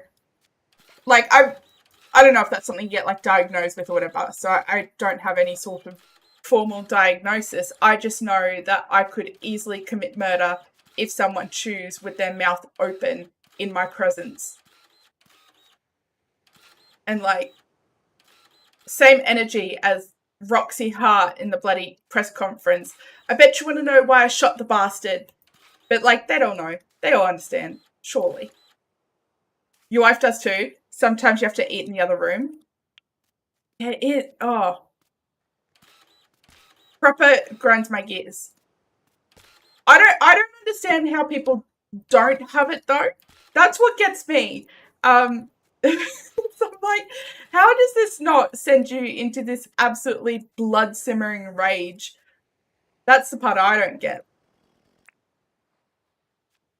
A: Like I don't know if that's something you get like diagnosed with or whatever. So I don't have any sort of formal diagnosis. I just know that I could easily commit murder if someone chews with their mouth open in my presence. And like, same energy as Roxy Hart in the bloody press conference. I bet you want to know why I shot the bastard. But, like, they don't know. They all understand, surely. Your wife does too. Sometimes you have to eat in the other room. Yeah, proper grinds my gears. I don't understand how people don't have it though. That's what gets me. So I'm like, how does this not send you into this absolutely blood simmering rage? That's the part I don't get.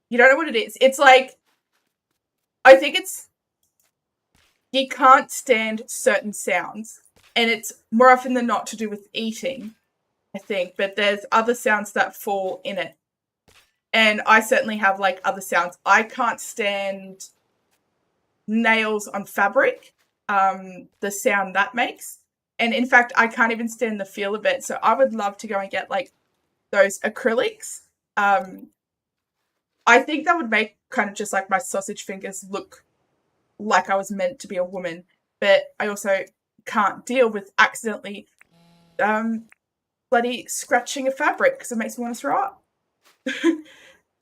A: You don't know what it is. It's like, I think it's, you can't stand certain sounds. And it's more often than not to do with eating, I think. But there's other sounds that fall in it. And I certainly have like other sounds. I can't stand nails on fabric, the sound that makes. And in fact, I can't even stand the feel of it. So I would love to go and get like those acrylics. I think that would make kind of just like my sausage fingers look like I was meant to be a woman. But I also can't deal with accidentally bloody scratching a fabric because it makes me want to throw up.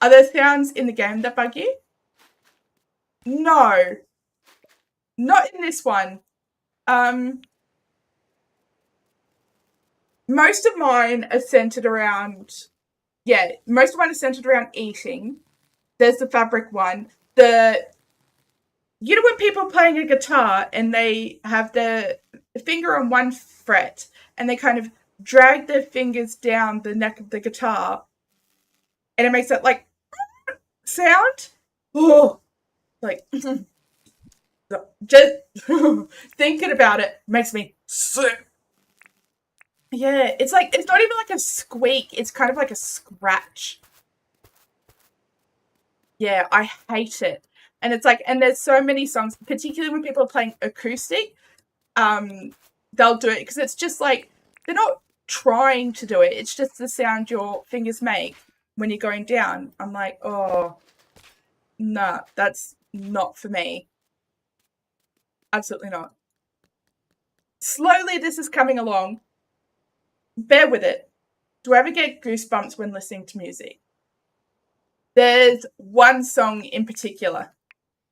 A: Are there sounds in the game that bug you? No, not in this one. Most of mine are centered around, most of mine are centered around eating. There's the fabric one. You know when people are playing a guitar and they have their finger on one fret and they kind of drag their fingers down the neck of the guitar and it makes that like sound? Oh, like just thinking about it makes me sick. Yeah, it's like, it's not even like a squeak, it's kind of like a scratch. Yeah, I hate it. And it's like, and there's so many songs, particularly when people are playing acoustic, they'll do it because it's just like, they're not trying to do it, it's just the sound your fingers make when you're going down. I'm like, oh, nah, that's not for me. Absolutely not. Slowly, this is coming along. Bear with it. Do I ever get goosebumps when listening to music? There's one song in particular,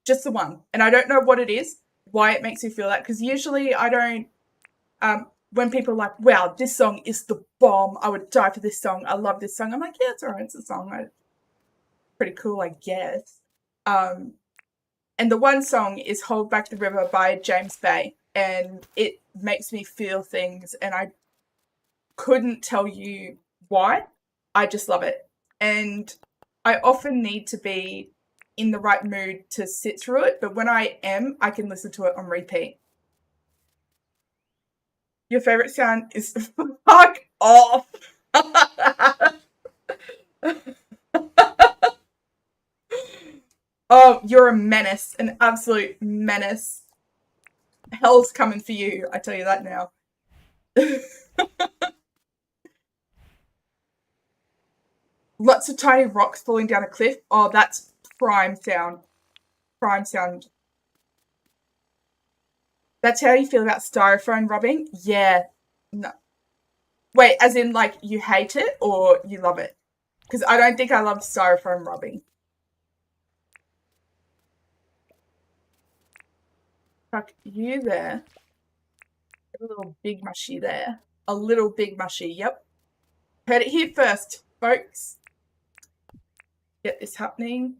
A: just the one, and I don't know what it is, why it makes me feel that, because usually I don't, when people are like, wow, this song is the bomb, I would die for this song, I love this song, I'm like, yeah, it's alright, it's a song, pretty cool, I guess. And the one song is Hold Back the River by James Bay, and it makes me feel things, and I couldn't tell you why. I just love it. And I often need to be in the right mood to sit through it, but when I am, I can listen to it on repeat. Your favorite sound is fuck off. Oh, you're a menace, an absolute menace. Hell's coming for you, I tell you that now. Lots of tiny rocks falling down a cliff. Oh, that's prime sound. Prime sound. That's how you feel about styrofoam rubbing? Yeah. No. Wait, as in like you hate it or you love it? Because I don't think I love styrofoam rubbing. Fuck you there. A little big mushy there. A little big mushy, yep. Heard it here first, folks. Get this happening.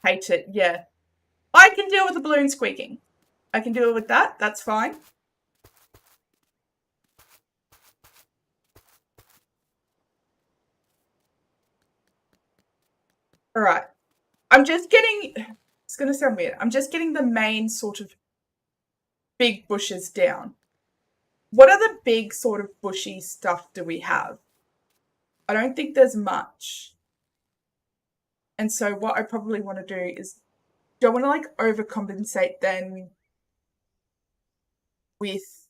A: Hate it, yeah. I can deal with the balloon squeaking. I can deal with that, that's fine. Alright. I'm just getting, it's going to sound weird, I'm just getting the main sort of big bushes down. What other big sort of bushy stuff do we have? I don't think there's much. And so what I probably want to do is, don't want to like overcompensate then with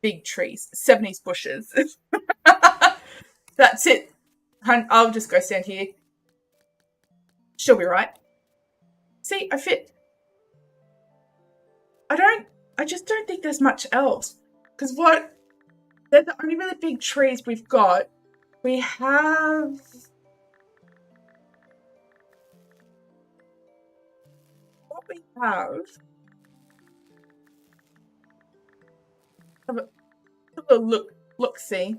A: big trees, 70s bushes. That's it. I'll just go stand here. She'll be right. See, I fit. I just don't think there's much else. Because they're the only really big trees we've got. We have... What we have... Have a look, see.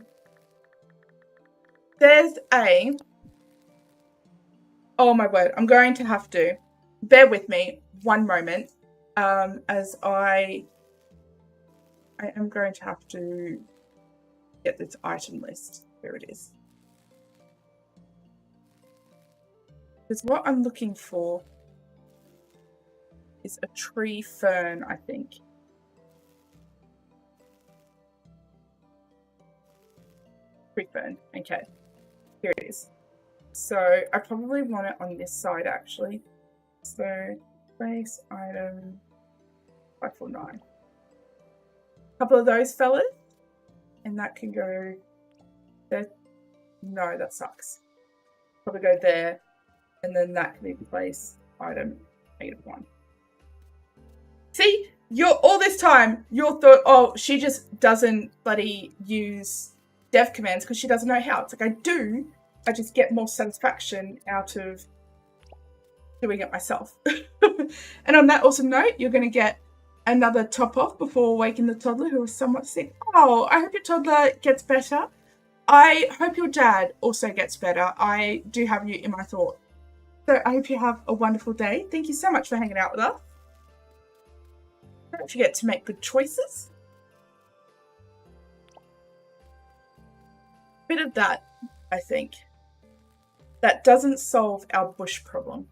A: There's a... Oh my word, I'm going to have to... Bear with me one moment, as I am going to have to get this item list. Here it is. Because what I'm looking for is a tree fern, I think. Tree fern, okay. Here it is. So I probably want it on this side actually. So place item 549. A couple of those fellas, and that can go there. No, that sucks. Probably go there, and then that can be place item -1. See, all this time you thought, oh, she just doesn't bloody use dev commands because she doesn't know how. It's like I do. I just get more satisfaction out of doing it myself. And on that awesome note, you're going to get another top off before waking the toddler who is somewhat sick. Oh, I hope your toddler gets better. I hope your dad also gets better. I do have you in my thought. So I hope you have a wonderful day. Thank you so much for hanging out with us. Don't forget to make good choices. Bit of that, I think. That doesn't solve our bush problem.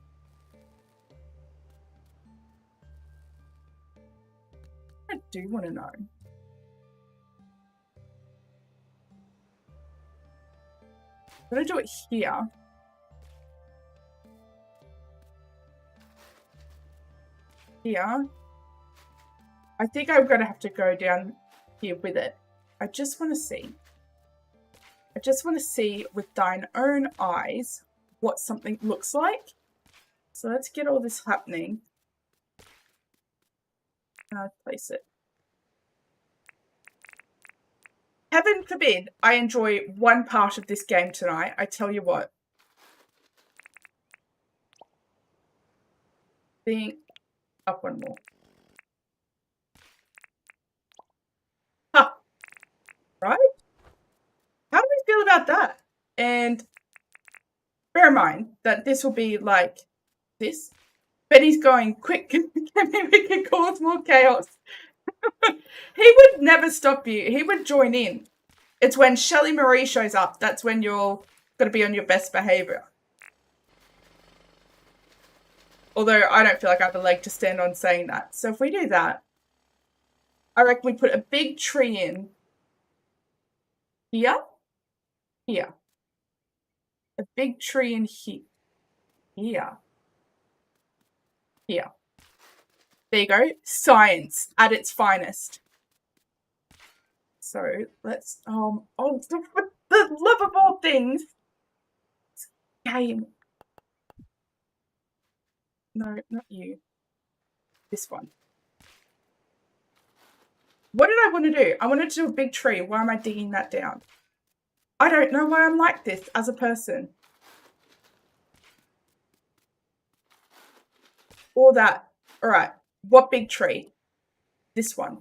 A: I do want to know. I'm going to do it here. Here. I think I'm going to have to go down here with it. I just want to see. I just want to see with thine own eyes what something looks like. So let's get all this happening. And I'll place it. Heaven forbid I enjoy one part of this game tonight. I tell you what. Being up one more. Huh. Right? How do we feel about that? And bear in mind that this will be like this. Betty's going, quick, we can cause more chaos. He would never stop you. He would join in. It's when Shelley Marie shows up. That's when you're going to be on your best behaviour. Although I don't feel like I have a leg to stand on saying that. So if we do that, I reckon we put a big tree in here. Here. A big tree in here. Here. Here. There you go. Science at its finest. So let's, for the love of all things. Game. No, not you. This one. What did I want to do? I wanted to do a big tree. Why am I digging that down? I don't know why I'm like this as a person. Or that. All right. What big tree? This one.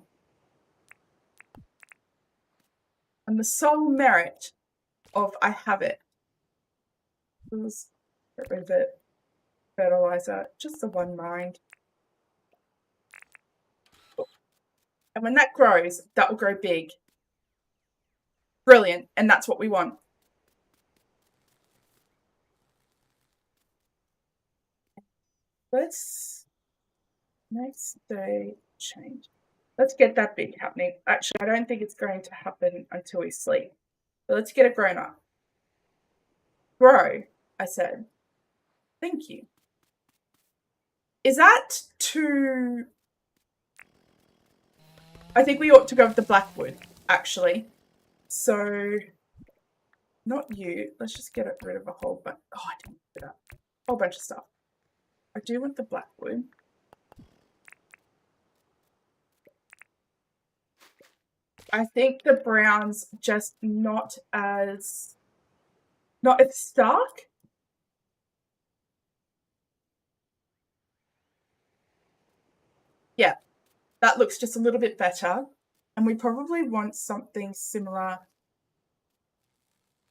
A: And the sole merit of I have it. Let's get rid of it. Fertilizer. Just the one mind. And when that grows, that will grow big. Brilliant. And that's what we want. Let's next day change. Let's get that big happening. Actually, I don't think it's going to happen until we sleep. But let's get it grown up. Grow, I said. Thank you. Is that too... I think we ought to go with the blackwood, actually. So, not you. Let's just get rid of a whole bunch. Oh, I didn't do that. A whole bunch of stuff. I do want the blackwood. I think the brown's just not as Not at the start? Yeah, that looks just a little bit better. And we probably want something similar.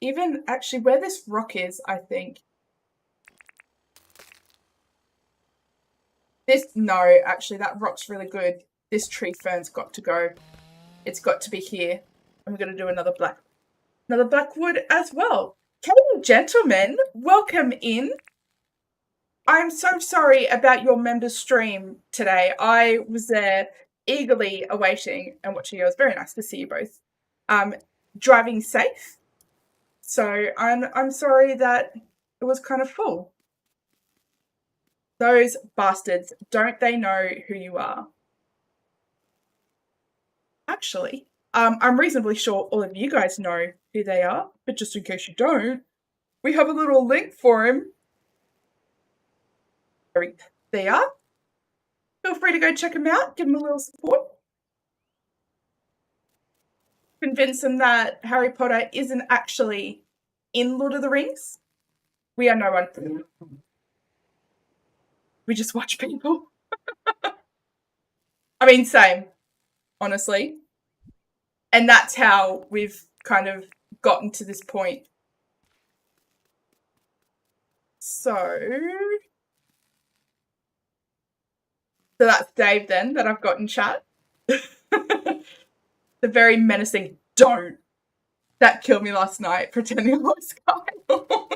A: Even actually where this rock is, I think. No, actually that rock's really good. This tree fern's got to go. It's got to be here. And we're going to do another blackwood as well. Okay, gentlemen, welcome in. I'm so sorry about your members' stream today. I was there eagerly awaiting and watching you. It was very nice to see you both. Driving safe. So I'm sorry that it was kind of full. Those bastards, don't they know who you are? Actually, I'm reasonably sure all of you guys know who they are, but just in case you don't, we have a little link for him. There. Feel free to go check him out, give him a little support. Convince them that Harry Potter isn't actually in Lord of the Rings. We are no one for them. We just watch people. I mean, same, honestly. And that's how we've kind of gotten to this point. So that's Dave then that I've got in chat. The very menacing don't. That killed me last night, pretending I was Kyle.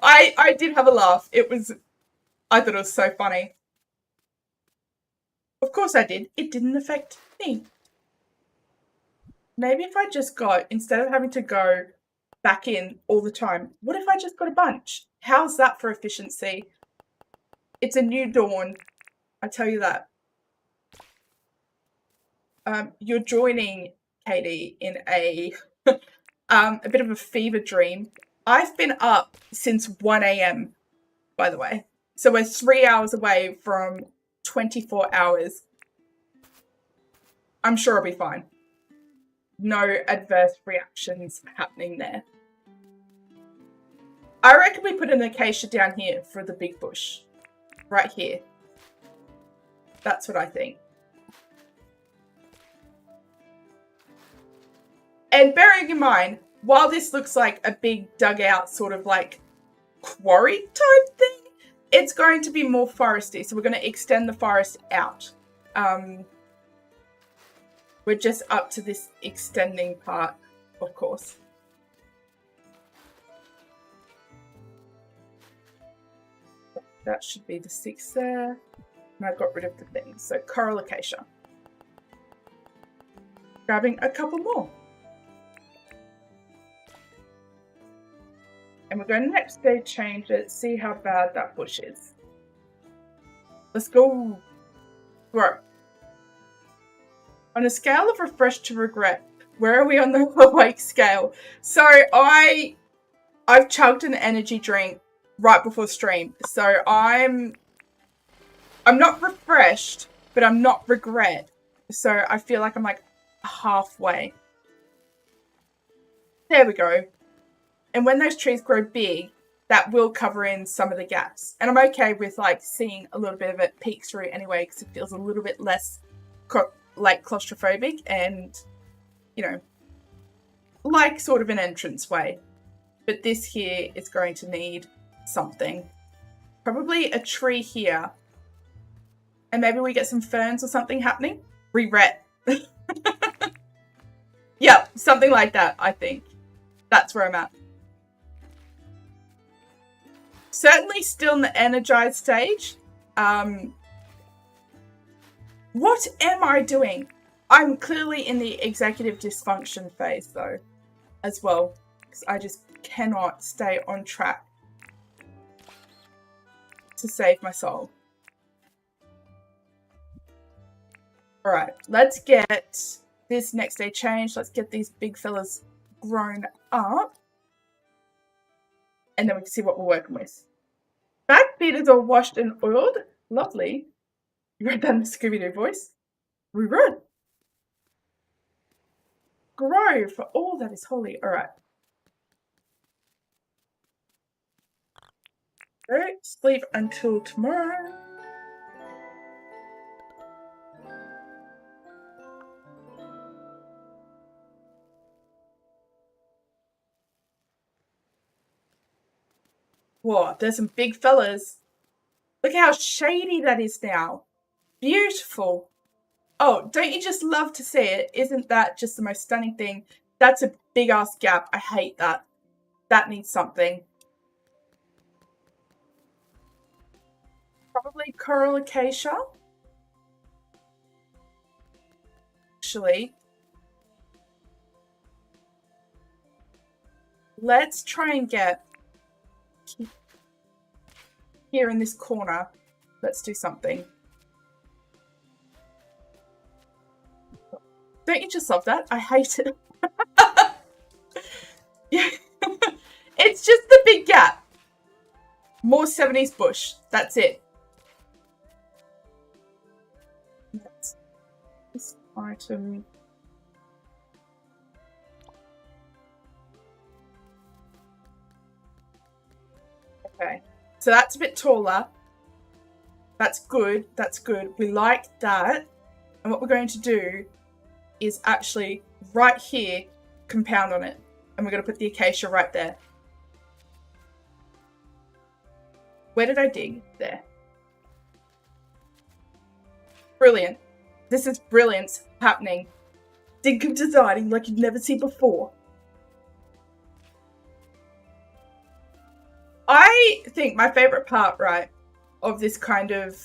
A: I did have a laugh. I thought it was so funny. Of course I did. It didn't affect me. Maybe if I just got, instead of having to go back in all the time, what if I just got a bunch? How's that for efficiency? It's a new dawn, I tell you that. You're joining Katie in a bit of a fever dream. I've been up since 1 a.m, by the way. So we're 3 hours away from 24 hours. I'm sure I'll be fine. No adverse reactions happening there. I reckon we put an acacia down here for the big bush. Right here. That's what I think. And bearing in mind, while this looks like a big dugout sort of like quarry type thing, it's going to be more foresty. So we're going to extend the forest out. We're just up to this extending part, of course. That should be the 6 there. And I got rid of the things. So coral acacia. Grabbing a couple more. And we're going to next day change it, see how bad that bush is. Let's go. Grow. On a scale of refresh to regret, where are we on the awake scale? So I've chugged an energy drink right before stream. So I'm not refreshed, but I'm not regret. So I feel like I'm like halfway. There we go. And when those trees grow big, that will cover in some of the gaps. And I'm okay with like seeing a little bit of it peek through anyway, because it feels a little bit less like claustrophobic and, you know, like sort of an entrance way. But this here is going to need something. Probably a tree here. And maybe we get some ferns or something happening. Regret. Yeah, something like that, I think. That's where I'm at. Certainly still in the energized stage. What am I doing? I'm clearly in the executive dysfunction phase, though, as well. Because I just cannot stay on track to save my soul. Alright, let's get this next day changed. Let's get these big fellas grown up. And then we can see what we're working with. Back beaters are washed and oiled. Lovely. You read that in the Scooby-Doo voice? We read. Grow for all that is holy. Alright. Don't sleep until tomorrow. Whoa, there's some big fellas. Look how shady that is now. Beautiful. Oh, don't you just love to see it? Isn't that just the most stunning thing? That's a big ass gap. I hate that. That needs something. Probably coral acacia. Actually, let's try and get here in this corner. Let's do something. Don't you just love that? I hate it. Yeah. It's just the big gap. More 70s bush. That's it. This item. Okay. So that's a bit taller. That's good. That's good. We like that. And what we're going to do is actually right here compound on it. And we're going to put the acacia right there. Where did I dig? There. Brilliant. This is brilliance happening. Dinkum designing like you've never seen before. I think my favorite part, right, of this kind of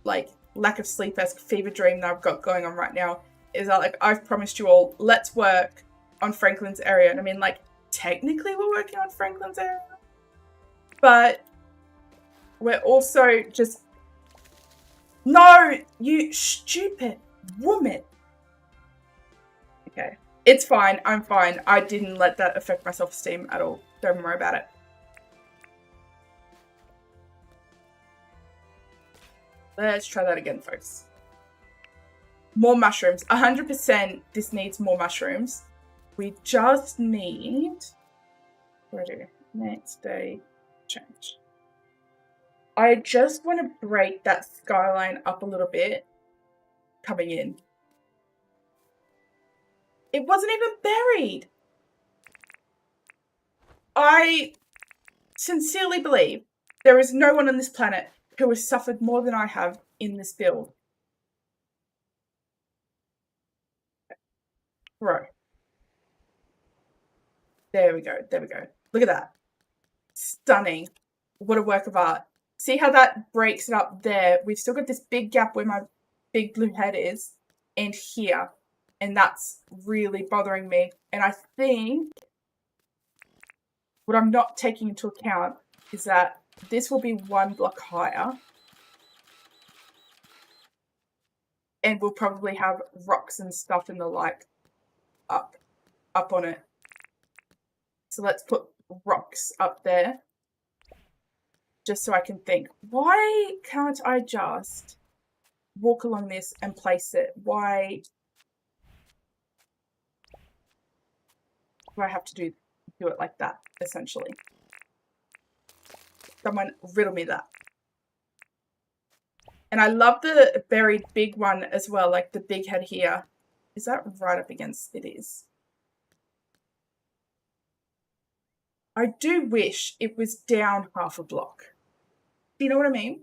A: like lack of sleep-esque fever dream that I've got going on right now is that like I've promised you all, let's work on Franklyns area. And I mean, like, technically we're working on Franklyns area, but we're also just... No, you stupid woman. Okay, it's fine. I'm fine. I didn't let that affect my self-esteem at all. Don't worry about it. Let's try that again, folks. More mushrooms. 100% this needs more mushrooms. We just need... Next day, change. I just want to break that skyline up a little bit coming in. It wasn't even buried. I sincerely believe there is no one on this planet who has suffered more than I have in this build. Bro. There we go. There we go. Look at that. Stunning. What a work of art. See how that breaks it up there? We've still got this big gap where my big blue head is and here. And that's really bothering me. And I think what I'm not taking into account is that this will be one block higher. And we'll probably have rocks and stuff and the like up on it. So let's put rocks up there. Just so I can think, why can't I just walk along this and place it? Why do I have to do it like that, essentially? Someone riddle me that. And I love the buried big one as well, like the big head here. Is that right up against? It is. I do wish it was down half a block. Do you know what I mean?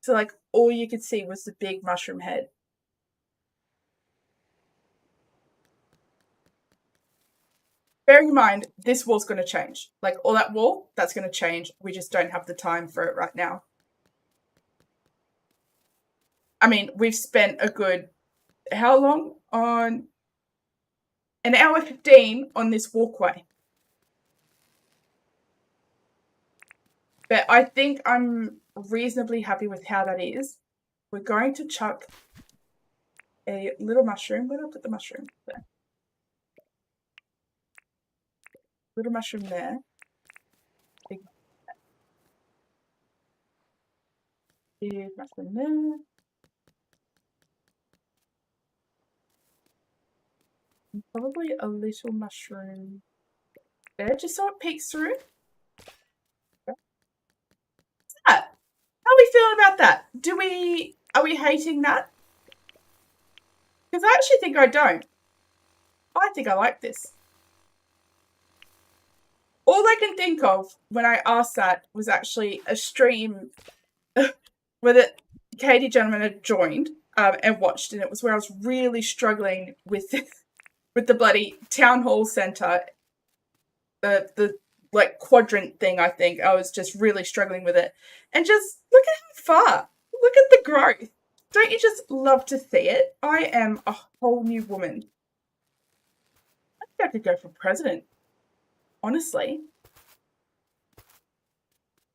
A: So like all you could see was the big mushroom head. Bearing in mind, this wall's going to change. Like all that wall, that's going to change. We just don't have the time for it right now. I mean, we've spent a good, how long on? An hour 15 on this walkway. But I think I'm reasonably happy with how that is. We're going to chuck a little mushroom. Where did I put the mushroom? There. Little mushroom there. Big mushroom there. And probably a little mushroom there, just so it peeks through. What's that? that? Are we hating that? Because I actually think I don't. I think I like this. All I can think of when I asked that was actually a stream where Katie Gentleman had joined and watched, and it was where I was really struggling with with the bloody town hall centre, the like quadrant thing. I think I was just really struggling with it, and just look at how far, look at the growth. Don't you just love to see it? I am a whole new woman. I think I could go for president, honestly.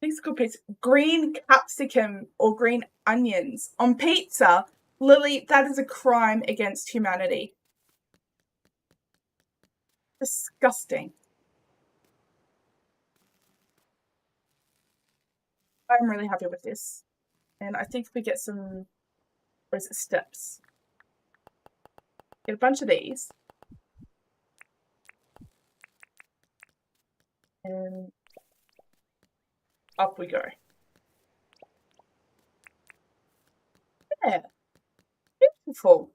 A: These good pizza. Green capsicum or green onions on pizza. Lily, that is a crime against humanity. Disgusting. I'm really happy with this. And I think we get some, what is it, steps. Get a bunch of these. And up we go. Yeah. Beautiful.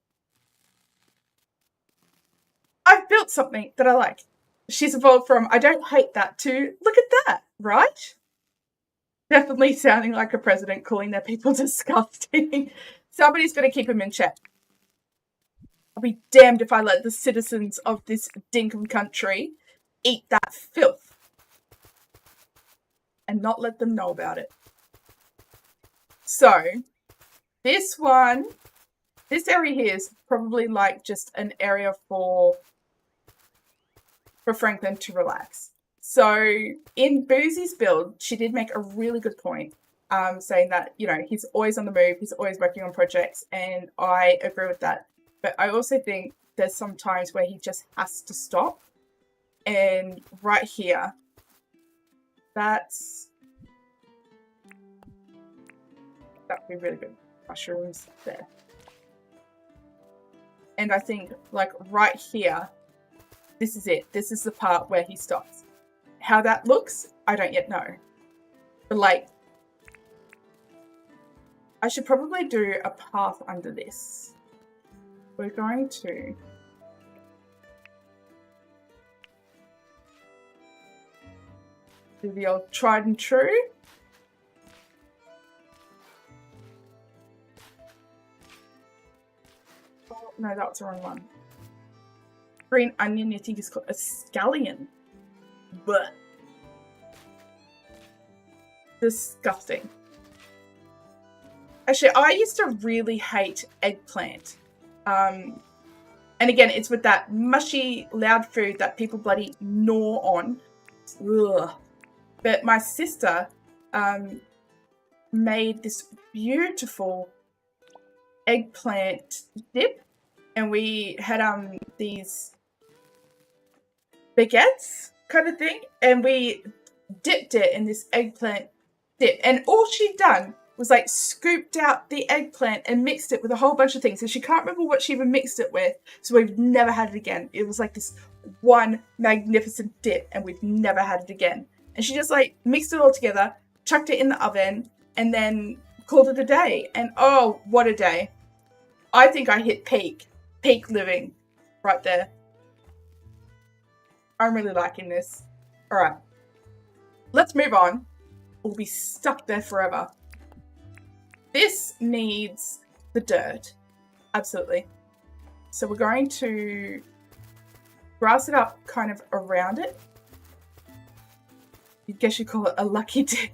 A: I've built something that I like. She's evolved from I don't hate that to look at that, right? Definitely sounding like a president calling their people disgusting. Somebody's got to keep him in check. I'll be damned if I let the citizens of this Dinkum country eat that filth and not let them know about it. So, this area here is probably like just an area for Franklin to relax. So in Boozy's build, she did make a really good point, saying that, you know, he's always on the move, he's always working on projects, and I agree with that. But I also think there's some times where he just has to stop. And right here, that'd be really good. Mushrooms there. And I think, like, right here, this is it. This is the part where he stops. How that looks, I don't yet know. But, like, I should probably do a path under this. We're going to do the old tried and true. Oh, no, that was the wrong one. Green onion, I think it's called a scallion. But disgusting. Actually, I used to really hate eggplant. And again, it's with that mushy, loud food that people bloody gnaw on. Ugh. But my sister made this beautiful eggplant dip, and we had these baguettes kind of thing, and we dipped it in this eggplant dip, and all she'd done was like scooped out the eggplant and mixed it with a whole bunch of things, and she can't remember what she even mixed it with, so we've never had it again. It was like this one magnificent dip, and we've never had it again. And she just like mixed it all together, chucked it in the oven, and then called it a day. And oh, what a day. I think I hit peak living right there. I'm really liking this. All right, let's move on. We'll be stuck there forever. This needs the dirt, absolutely. So we're going to grass it up kind of around it. I guess you call it a lucky dip.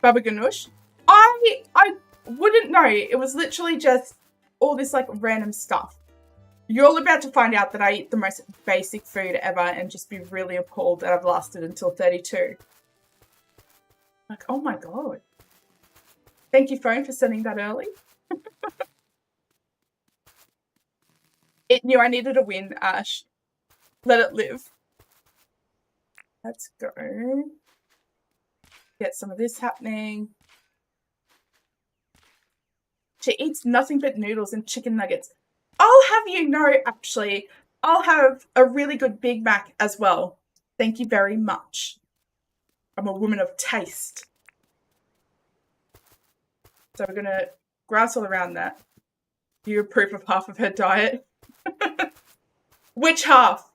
A: Baba Ganoush. I wouldn't know. It was literally just all this like random stuff. You're all about to find out that I eat the most basic food ever and just be really appalled that I've lasted until 32. Like, oh my god. Thank you, phone, for sending that early. It knew I needed a win, Ash. Let it live. Let's go. Get some of this happening. She eats nothing but noodles and chicken nuggets. I'll have you know, actually, I'll have a really good Big Mac as well. Thank you very much. I'm a woman of taste. So we're going to grouse all around that. You approve of half of her diet. Which half?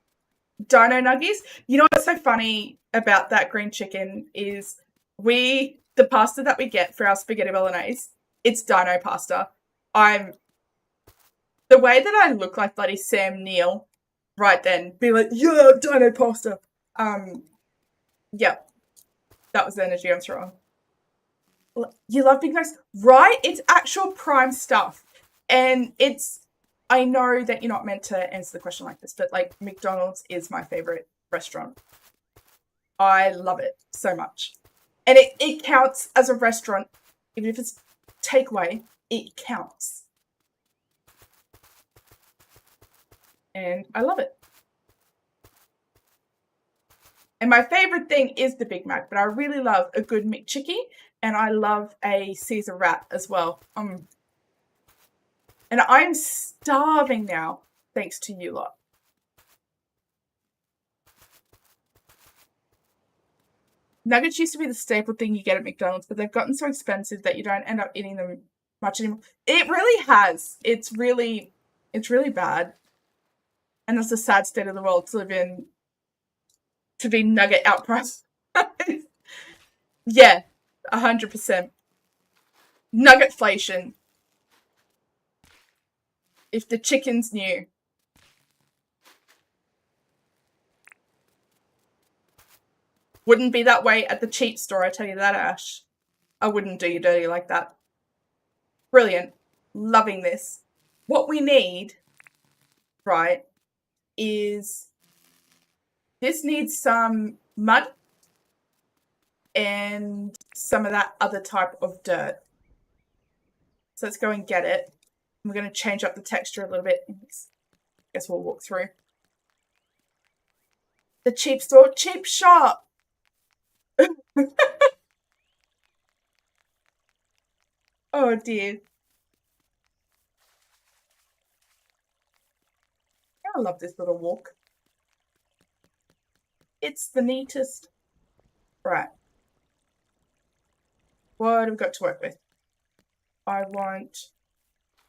A: Dino nuggies? You know what's so funny about that green chicken is the pasta that we get for our spaghetti bolognese, it's dino pasta. The way that I look like bloody Sam Neill right then, be like, yeah, dino pasta. Yeah, that was the energy I'm throwing. You love Big Macs, right? It's actual prime stuff. And I know that you're not meant to answer the question like this, but like McDonald's is my favorite restaurant. I love it so much. And it counts as a restaurant, even if it's takeaway, it counts. And I love it. And my favorite thing is the Big Mac, but I really love a good McChicky, and I love a Caesar wrap as well. And I'm starving now, thanks to you lot. Nuggets used to be the staple thing you get at McDonald's, but they've gotten so expensive that you don't end up eating them much anymore. It really has. It's really bad. And that's the sad state of the world to live in, to be nugget outpriced. Yeah, 100%. Nuggetflation. If the chickens knew. Wouldn't be that way at the cheap store, I tell you that, Ash. I wouldn't do you dirty like that. Brilliant. Loving this. What we need, right, is this needs some mud and some of that other type of dirt. So let's go and get it. We're going to change up the texture a little bit. I guess we'll walk through. The cheap store, cheap shop. Oh dear. I love this little walk. It's the neatest. Right. What have we got to work with? I want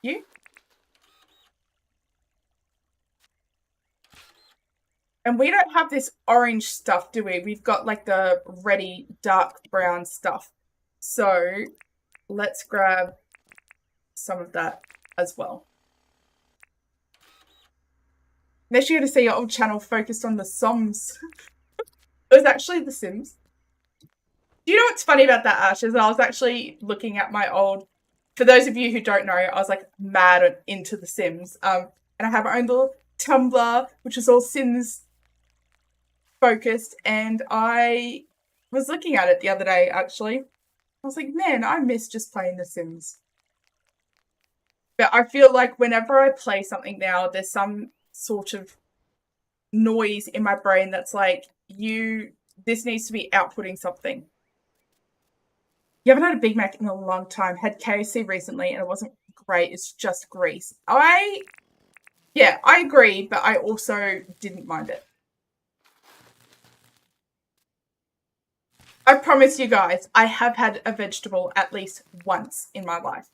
A: you. And we don't have this orange stuff, do we? We've got like the reddy, dark brown stuff. So let's grab some of that as well. Next you're going to see your old channel focused on the Soms. It was actually The Sims. Do you know what's funny about that, Ash? Is I was actually looking at my old... For those of you who don't know, I was like mad into The Sims. And I have my own little Tumblr, which is all Sims focused, and I was looking at it the other day actually. I was like, man, I miss just playing The Sims. But I feel like whenever I play something now, there's some sort of noise in my brain that's like, this needs to be outputting something. You haven't had a Big Mac in a long time. Had KFC recently and it wasn't great. It's just grease. I agree, but I also didn't mind it. I promise you guys, I have had a vegetable at least once in my life.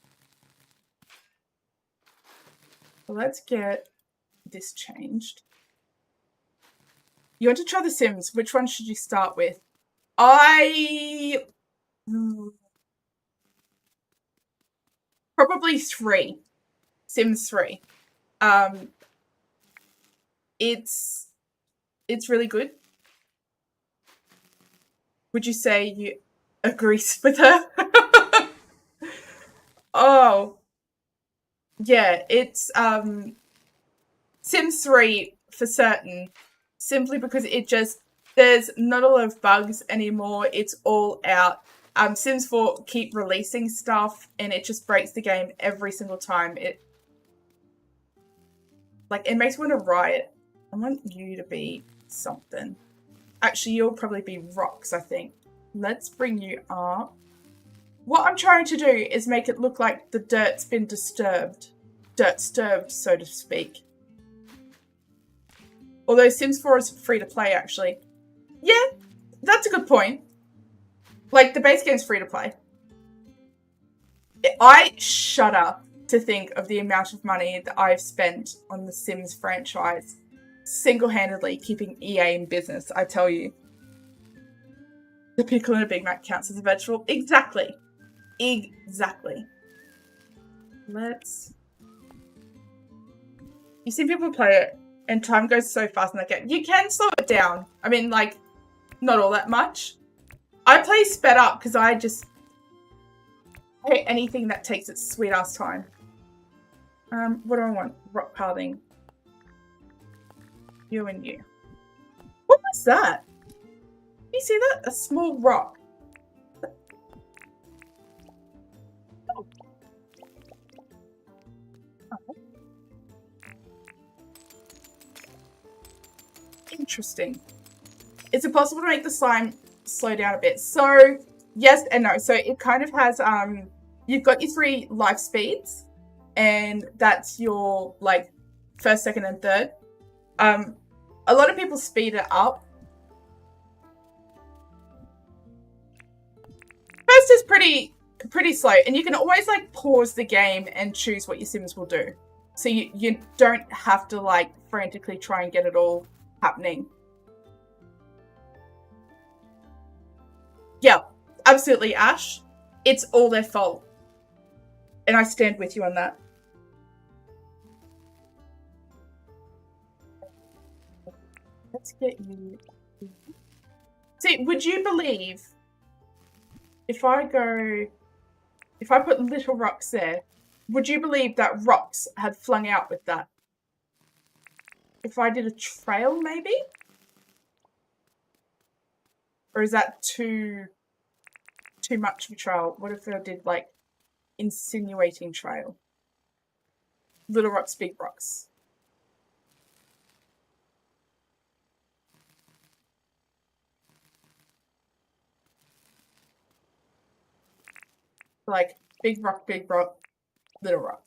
A: So let's get this changed. You want to try The Sims. Which one should you start with? Probably 3. Sims 3. It's really good. Would you say you agree with her? Oh. Yeah, it's Sims 3 for certain. Simply because there's not a lot of bugs anymore. It's all out. Sims 4 keep releasing stuff and it just breaks the game every single time. It makes me want to riot. I want you to be something. Actually, you'll probably be rocks, I think. Let's bring you up. What I'm trying to do is make it look like the dirt's been disturbed. Dirt-sturbed, so to speak. Although Sims 4 is free to play, actually. Yeah, that's a good point. Like, the base game's free to play. I shudder to think of the amount of money that I've spent on the Sims franchise, single-handedly keeping EA in business, I tell you. The pickle in a Big Mac counts as a vegetable? Exactly. Exactly. Let's... You see people play it, and time goes so fast in that game. You can slow it down. I mean, like, not all that much. I play sped up because I just hate anything that takes its sweet-ass time. What do I want? Rock pathing. You and you. What was that? You see that? A small rock. Oh. Interesting. Is it possible to make the slime slow down a bit? So, yes and no. So it kind of has, you've got your 3 life speeds, and that's your, like, first, second, and third. A lot of people speed it up. First is pretty slow, and you can always, like, pause the game and choose what your Sims will do. So you don't have to, like, frantically try and get it all happening. Yeah, absolutely, Ash. It's all their fault. And I stand with you on that. Let's get you... See, would you believe if I put little rocks there, would you believe that rocks had flung out with that? If I did a trail, maybe? Or is that too much of a trail? What if I did, like, insinuating trail? Little rocks, big rocks. Like, big rock, little rock.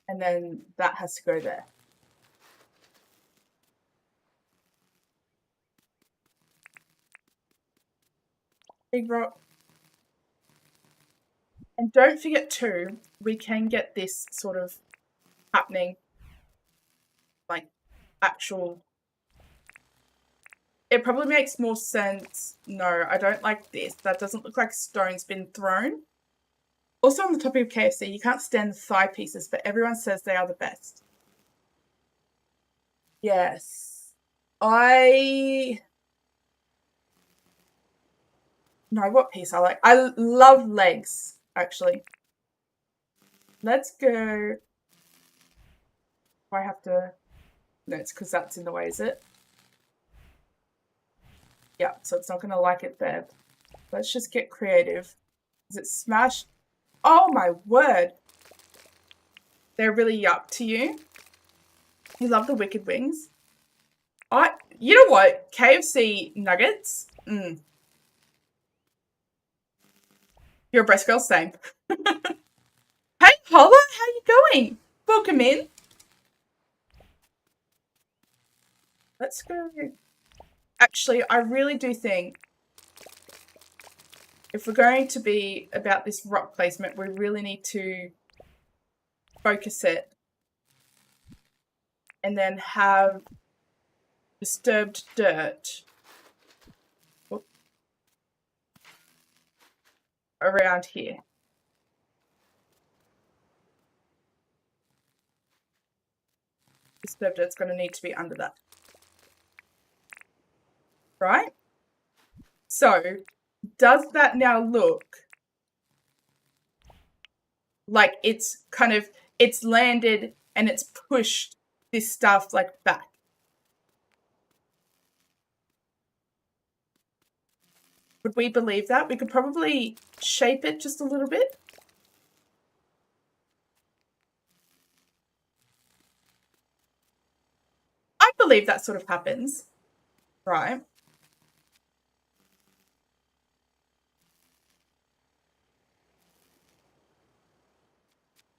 A: And then that has to go there. Big rock. And don't forget too, we can get this sort of happening. Like, actual... It probably makes more sense. No, I don't like this. That doesn't look like stone's been thrown. Also, on the topic of KFC, you can't stand the thigh pieces, but everyone says they are the best. Yes. No, what piece I like? I love legs, actually. Let's go... I have to... No, it's because that's in the way, is it? Yeah, so it's not going to like it there. Let's just get creative. Is it smashed? Oh my word. They're really yuck to you. You love the wicked wings. You know what? KFC nuggets. You're a breast girl, same. Hey, Paula, how you going? Welcome in. Let's go. Actually, I really do think if we're going to be about this rock placement, we really need to focus it and then have disturbed dirt around here. Disturbed dirt's going to need to be under that. Right? So, does that now look like it's kind of, it's landed and it's pushed this stuff like back? Would we believe that? We could probably shape it just a little bit. I believe that sort of happens, right?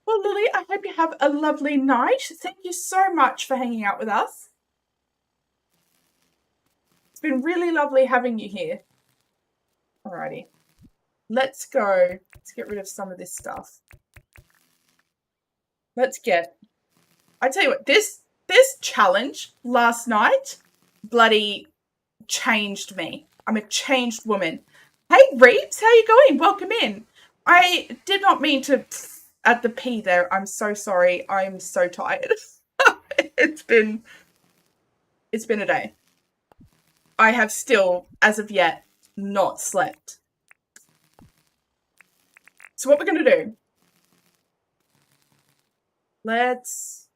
A: Well, Lily, I hope you have a lovely night. Thank you so much for hanging out with us. It's been really lovely having you here. Alrighty. let's go. Let's get rid of some of this stuff. I tell you what, this challenge last night bloody changed me. I'm a changed woman. Hey, Reeves, how you going? Welcome in. I did not mean to add the P there. I'm so sorry. I'm so tired. It's been a day. I have still, as of yet, not slept. So what we're going to do, let's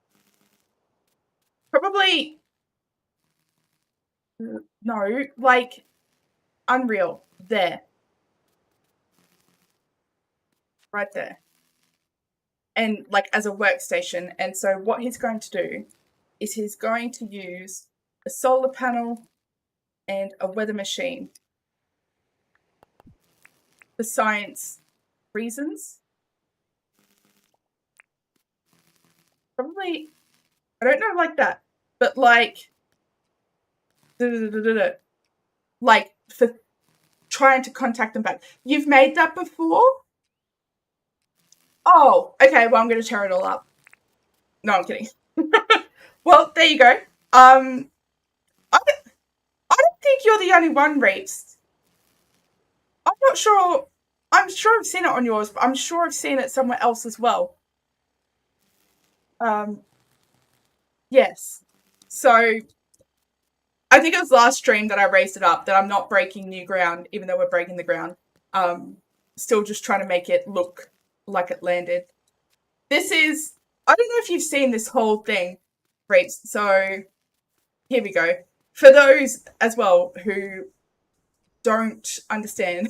A: probably, no, like, Unreal, there. Right there. And like as a workstation. And so what he's going to do is he's going to use a solar panel and a weather machine for science reasons. Probably, I don't know like that, but like, like for trying to contact them back. You've made that before? Oh, okay, well, I'm going to tear it all up. No, I'm kidding. Well, there you go. I don't think you're the only one, Reeves. I'm not sure. I'm sure I've seen it on yours, but I'm sure I've seen it somewhere else as well. Yes. So I think it was last stream that I raised it up that I'm not breaking new ground, even though we're breaking the ground. Still just trying to make it look like it landed. This is, I don't know if you've seen this whole thing, Reeves. So here we go. For those as well who don't understand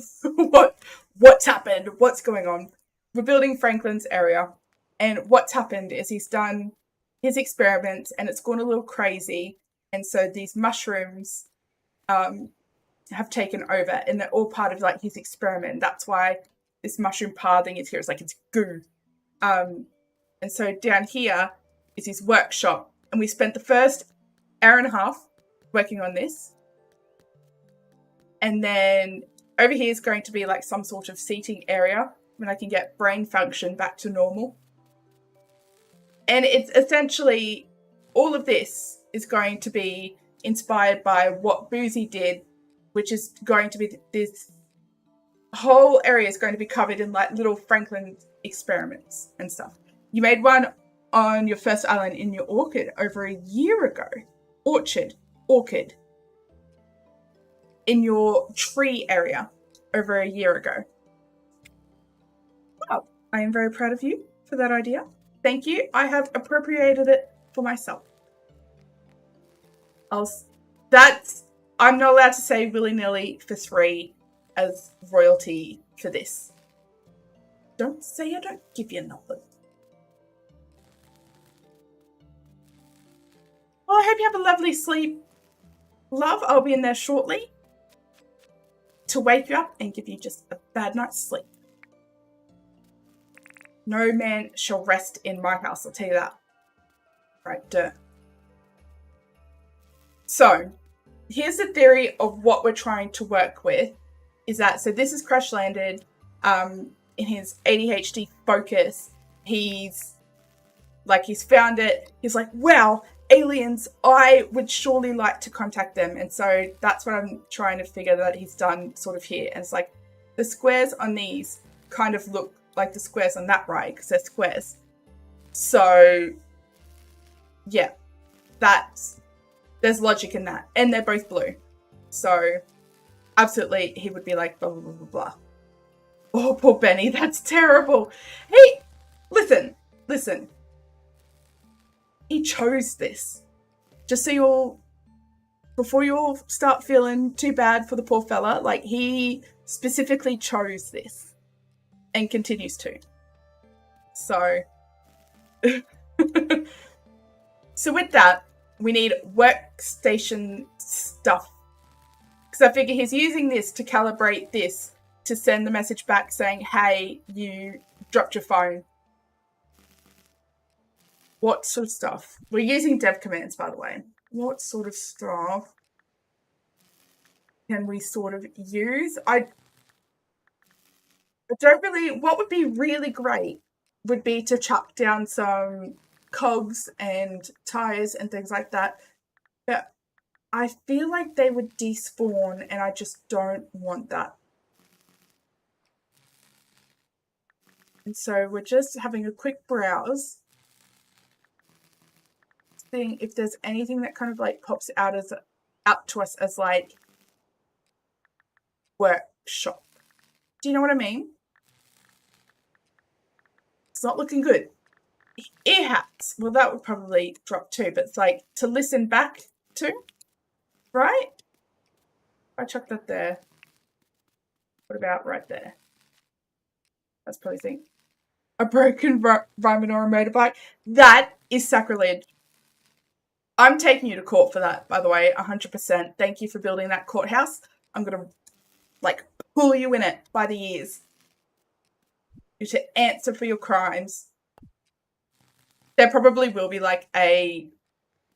A: what's happened, what's going on, we're building Franklyns area, and what's happened is he's done his experiments and it's gone a little crazy, and so these mushrooms have taken over, and they're all part of like his experiment. That's why this mushroom pathing is here. It's like it's goo. And so down here is his workshop, and we spent the first hour and a half working on this. And then over here is going to be like some sort of seating area when I can get brain function back to normal. And it's essentially, all of this is going to be inspired by what Boozy did, which is going to be this whole area is going to be covered in like little Franklin experiments and stuff. You made one on your first island in your orchard over a year ago. Orchard. In your tree area over a year ago. Wow, I am very proud of you for that idea. Thank you. I have appropriated it for myself. I'm not allowed to say willy-nilly for 3 as royalty for this. Don't say I don't give you nothing. Well, I hope you have a lovely sleep, love. I'll be in there shortly to wake you up and give you just a bad night's sleep. No man shall rest in my house, I'll tell you that. Right, duh. So, here's the theory of what we're trying to work with. Is that, so this is crash landed in his ADHD focus. He's found it. He's like, wow, aliens, I would surely like to contact them. And so that's what I'm trying to figure that he's done sort of here. And it's like the squares on these kind of look like the squares on that, right? Because they're squares. So yeah, there's logic in that. And they're both blue. So absolutely, he would be like, blah, blah, blah, blah, blah. Oh, poor Benny, that's terrible. Hey, listen. He chose this. Just so you'll, before you all start feeling too bad for the poor fella, like he specifically chose this and continues to. So, so with that, we need workstation stuff. Because I figure he's using this to calibrate this to send the message back saying, hey, you dropped your phone. What sort of stuff? We're using dev commands, by the way. What sort of stuff can we sort of use? I don't really. What would be really great would be to chuck down some cogs and tires and things like that. But I feel like they would despawn, and I just don't want that. And so we're just having a quick browse, seeing if there's anything that kind of like pops out to us as like workshop. Do you know what I mean? It's not looking good. Ear hats. Well, that would probably drop too, but it's like to listen back to, right? I chuck that there. What about right there? That's probably thing. A broken rhyme or a motorbike. That is sacrilege. I'm taking you to court for that, by the way, 100%. Thank you for building that courthouse. I'm going to, like, pull you in it by the ears. You to answer for your crimes. There probably will be, like, a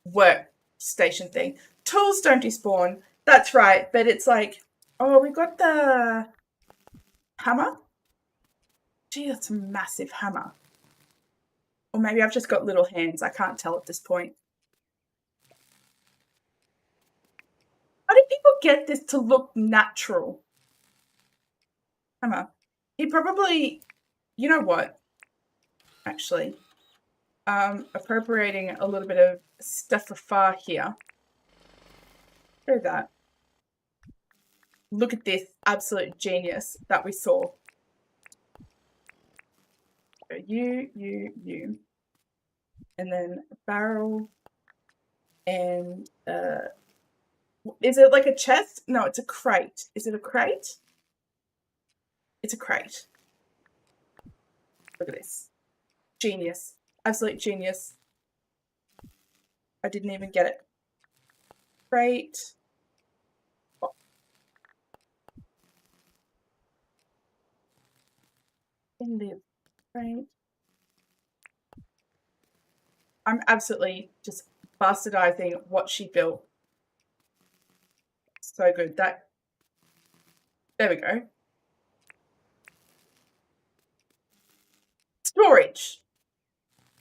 A: workstation thing. Tools don't despawn. That's right. But it's like, oh, we got the hammer. Gee, that's a massive hammer. Or maybe I've just got little hands. I can't tell at this point. How do people get this to look natural? Hammer. He probably, you know what? Actually, appropriating a little bit of stuff for far here. Do that. Look at this absolute genius that we saw. So you. And then barrel and is it like a chest? No, it's a crate. Is it a crate? It's a crate. Look at this. Genius. Absolute genius. I didn't even get it. Crate. Oh. In the crate. I'm absolutely just bastardizing what she built. So good. That. There we go. Storage.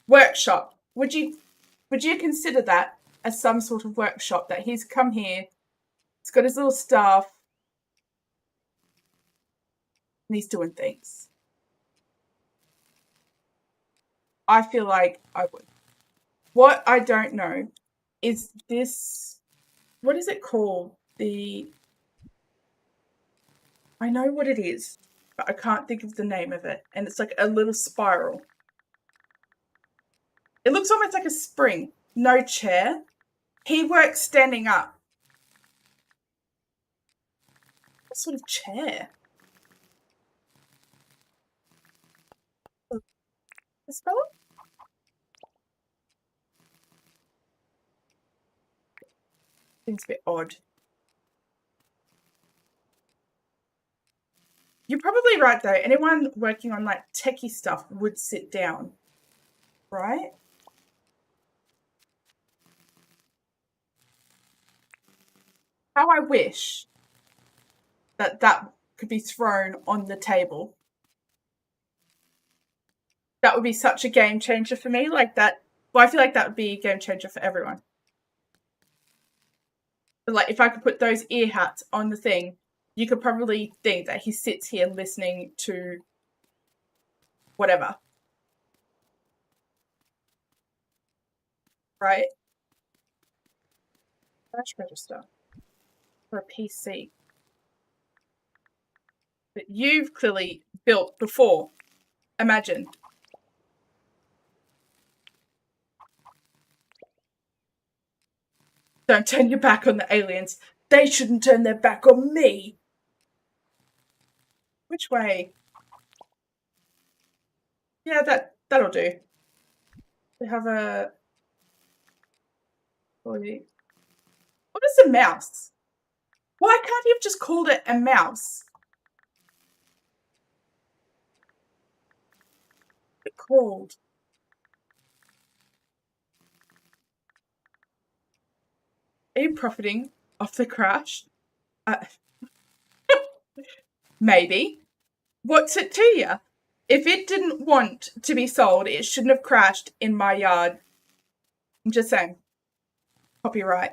A: Workshop. Would you consider that as some sort of workshop, that he's come here, he's got his little staff, and he's doing things? I feel like I would. What I don't know is this, what is it called? I know what it is, but I can't think of the name of it. And it's like a little spiral. It looks almost like a spring. No chair. He works standing up. What sort of chair? This fella? Seems a bit odd. You're probably right, though. Anyone working on, like, techie stuff would sit down, right? How I wish that could be thrown on the table. That would be such a game changer for me. Like that. Well, I feel like that would be a game changer for everyone. But like, if I could put those ear hats on the thing, you could probably think that he sits here listening to whatever. Right? Cash register for a PC that you've clearly built before. Imagine. Don't turn your back on the aliens. They shouldn't turn their back on me. Which way? Yeah, that'll do. We have a. What is a mouse? Why can't you have just called it a mouse? What's it called? Are you profiting off the crash? Maybe. What's it to you? If it didn't want to be sold, it shouldn't have crashed in my yard. I'm just saying. Copyright.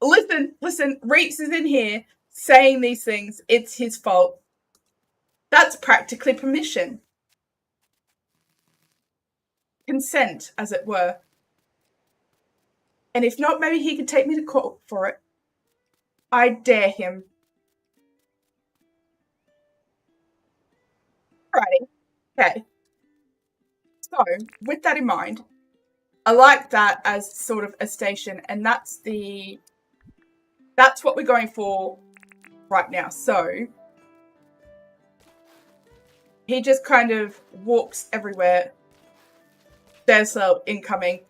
A: Listen, Reeks is in here saying these things. It's his fault. That's practically permission. Consent, as it were. And if not, maybe he could take me to court for it. I dare him. Righty. Okay. So, with that in mind, I like that as sort of a station, and that's what we're going for right now. So he just kind of walks everywhere. There's incoming.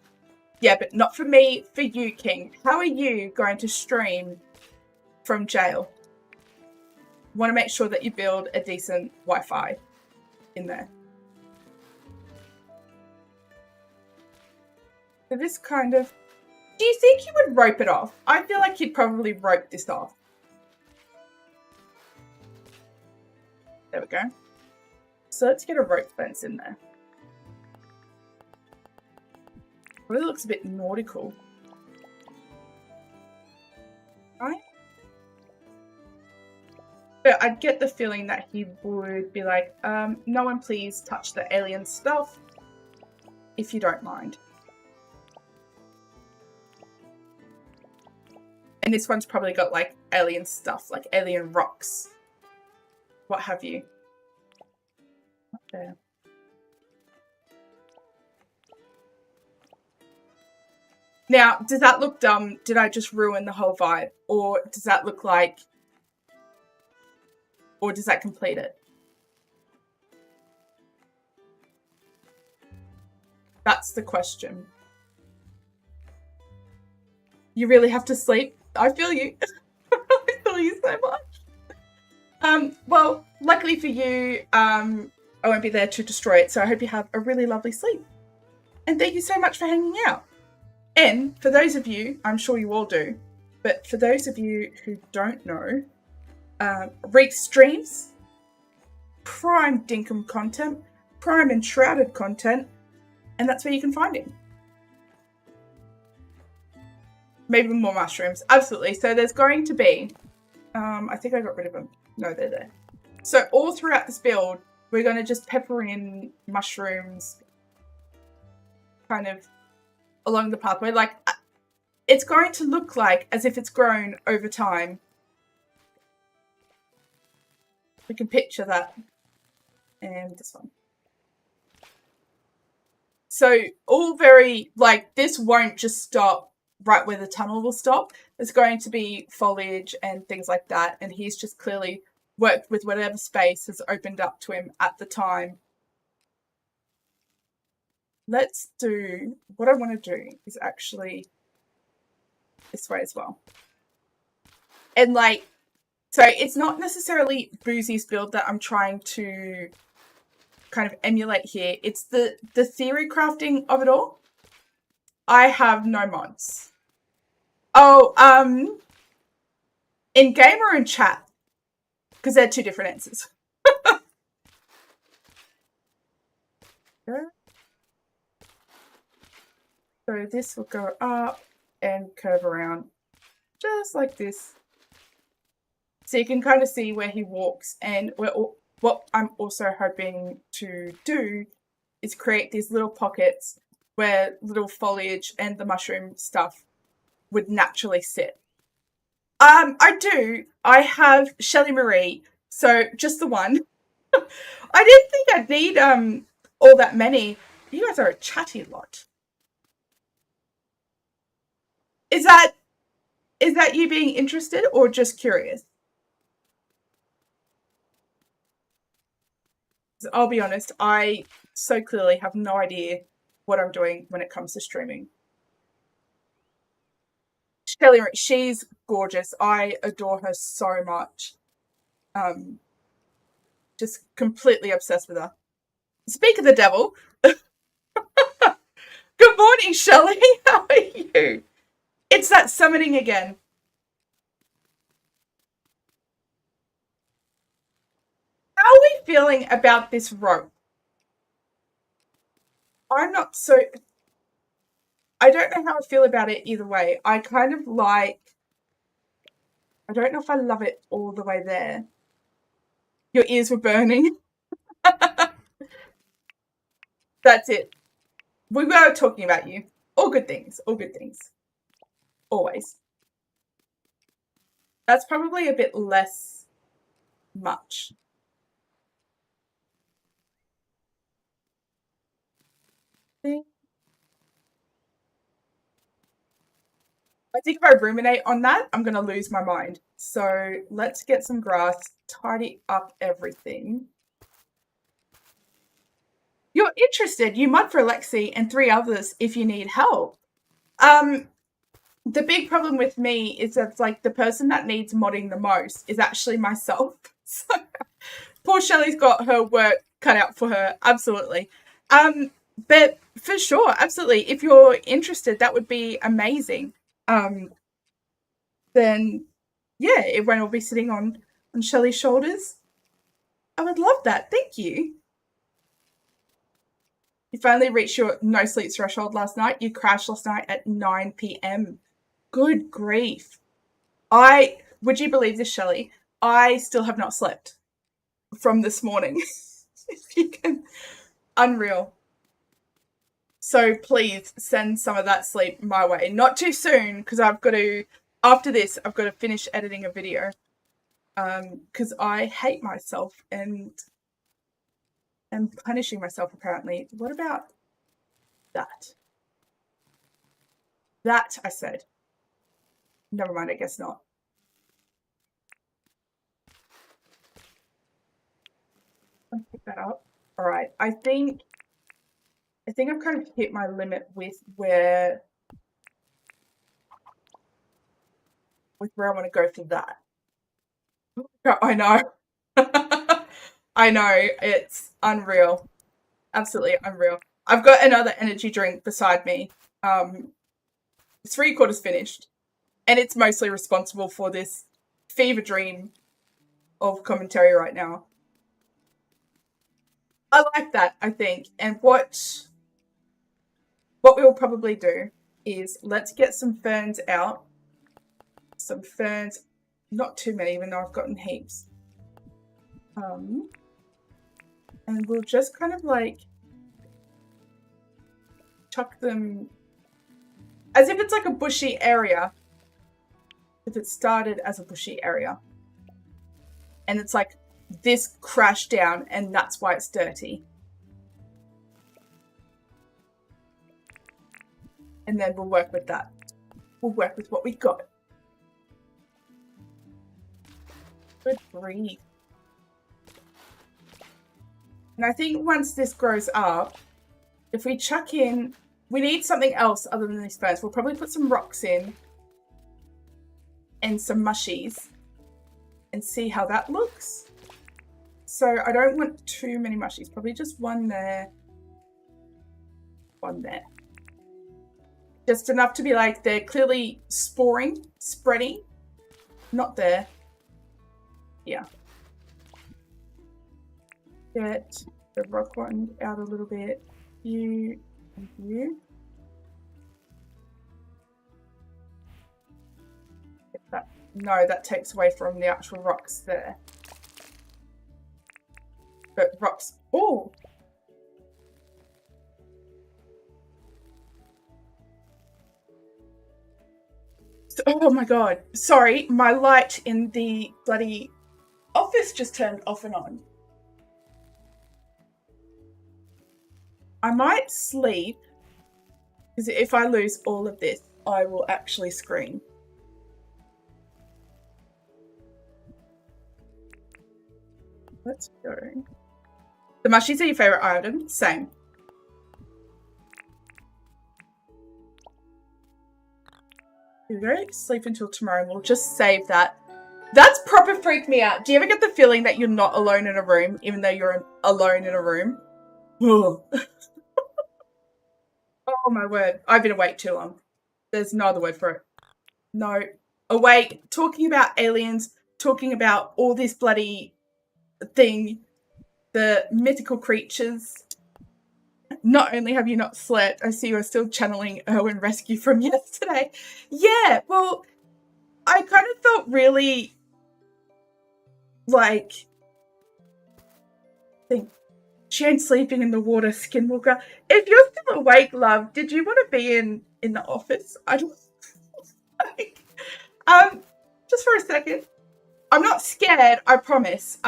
A: Yeah, but not for me, for you, King. How are you going to stream from jail? Want to make sure that you build a decent Wi-Fi in there. So this kind of... Do you think he would rope it off? I feel like he'd probably rope this off. There we go. So let's get a rope fence in there. Really looks a bit nautical. Right? But I get the feeling that he would be like, no one please touch the alien stuff, if you don't mind. And this one's probably got like alien stuff, like alien rocks. What have you. Up there. Now, does that look dumb? Did I just ruin the whole vibe? Or does that look like... Or does that complete it? That's the question. You really have to sleep? I feel you. I feel you so much. Well, luckily for you, I won't be there to destroy it, so I hope you have a really lovely sleep. And thank you so much for hanging out. And for those of you, I'm sure you all do, but for those of you who don't know, Reek streams prime Dinkum content, prime enshrouded content, and that's where you can find him. Maybe more mushrooms, absolutely. So there's going to be, I think I got rid of them. No, they're there. So all throughout this build, we're going to just pepper in mushrooms kind of along the pathway. Like, it's going to look like as if it's grown over time. We can picture that. And this one. So all very, like, this won't just stop right where the tunnel will stop. There's going to be foliage and things like that. And he's just clearly worked with whatever space has opened up to him at the time. Let's do, what I want to do is actually this way as well. And like, so it's not necessarily Boozy's build that I'm trying to kind of emulate here. It's the theory crafting of it all. I have no mods. Oh, in game or in chat? Because they're two different answers. So this will go up and curve around just like this. So you can kind of see where he walks, and what I'm also hoping to do is create these little pockets where little foliage and the mushroom stuff would naturally sit. I do. I have Shelly Marie, so just the one. I didn't think I'd need all that many. You guys are a chatty lot. Is that you being interested or just curious? I'll be honest, I so clearly have no idea what I'm doing when it comes to streaming. Shelly, she's gorgeous. I adore her so much. Just completely obsessed with her. Speak of the devil. Good morning, Shelly. How are you? It's that summoning again. How feeling about this rope? I'm not so... I don't know how I feel about it either way. I kind of like... I don't know if I love it all the way there. Your ears were burning. That's it. We were talking about you. All good things. All good things. Always. That's probably a bit less much. I think if I ruminate on that, I'm going to lose my mind. So let's get some grass, tidy up everything. You're interested. You mud for Alexi and 3 others if you need help. The big problem with me is that like the person that needs modding the most is actually myself. So poor Shelley's got her work cut out for her. Absolutely. But for sure, absolutely. If you're interested, that would be amazing. Then yeah, everyone will be sitting on Shelley's shoulders. I would love that. Thank you. You finally reached your no sleep threshold last night. You crashed last night at 9 p.m. Good grief. Would you believe this, Shelley? I still have not slept from this morning. If you can. Unreal. So please send some of that sleep my way. Not too soon, because after this, I've got to finish editing a video. Because I hate myself and punishing myself, apparently. What about that? That, I said. Never mind, I guess not. I'll pick that up. All right, I think I've kind of hit my limit with where I want to go for that. I know. I know, it's unreal. Absolutely unreal. I've got another energy drink beside me. 3/4 finished. And it's mostly responsible for this fever dream of commentary right now. I like that, I think. And what we will probably do is let's get some ferns out. Some ferns, not too many, even though I've gotten heaps. And we'll just kind of like chuck them as if it's like a bushy area. If it started as a bushy area. And it's like this crashed down and that's why it's dirty. And then we'll work with that. We'll work with what we got. Good grief. And I think once this grows up, if we chuck in, we need something else other than these ferns. We'll probably put some rocks in and some mushies and see how that looks. So I don't want too many mushies, probably just one there, one there. Just enough to be like, they're clearly sporing, spreading. Not there. Yeah. Get the rock one out a little bit. You and you. No, that takes away from the actual rocks there. But rocks. Oh! Oh my god. Sorry, my light in the bloody office just turned off and on. I might sleep, because if I lose all of this, I will actually scream. Let's go. The mushies are your favourite item? Same. Here we go. Sleep until tomorrow. We'll just save that. That's proper freaked me out. Do you ever get the feeling that you're not alone in a room, even though you're alone in a room? Oh my word. I've been awake too long. There's no other word for it. No. Awake, talking about aliens, talking about all this bloody thing. the mythical creatures. Not only have you not slept, I see you're still channeling Erwin Rescue from yesterday. Yeah, well, I kind of felt really like, think she ain't sleeping in the water, Skinwalker. If you're still awake, love, did you want to be in the office? I don't like, just for a second. I'm not scared, I promise.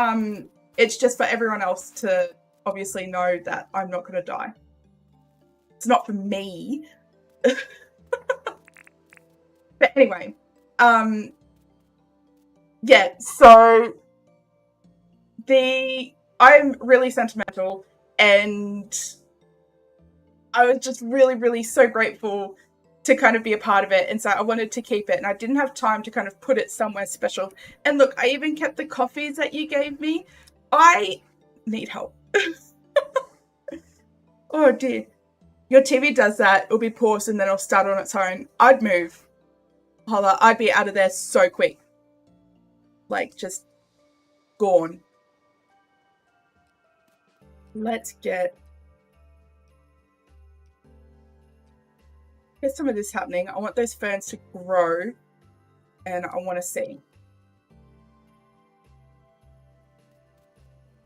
A: It's just for everyone else to obviously know that I'm not gonna die. It's not for me. But anyway, yeah, so I'm really sentimental, and I was just really, really so grateful to kind of be a part of it. And so I wanted to keep it, and I didn't have time to kind of put it somewhere special. And look, I even kept the coffees that you gave me. I need help. Oh dear. Your TV does that. It'll be paused and then it'll start on its own. I'd move. Holla, I'd be out of there so quick. Like, just gone. Let's get some of this happening. I want those ferns to grow, and I want to see.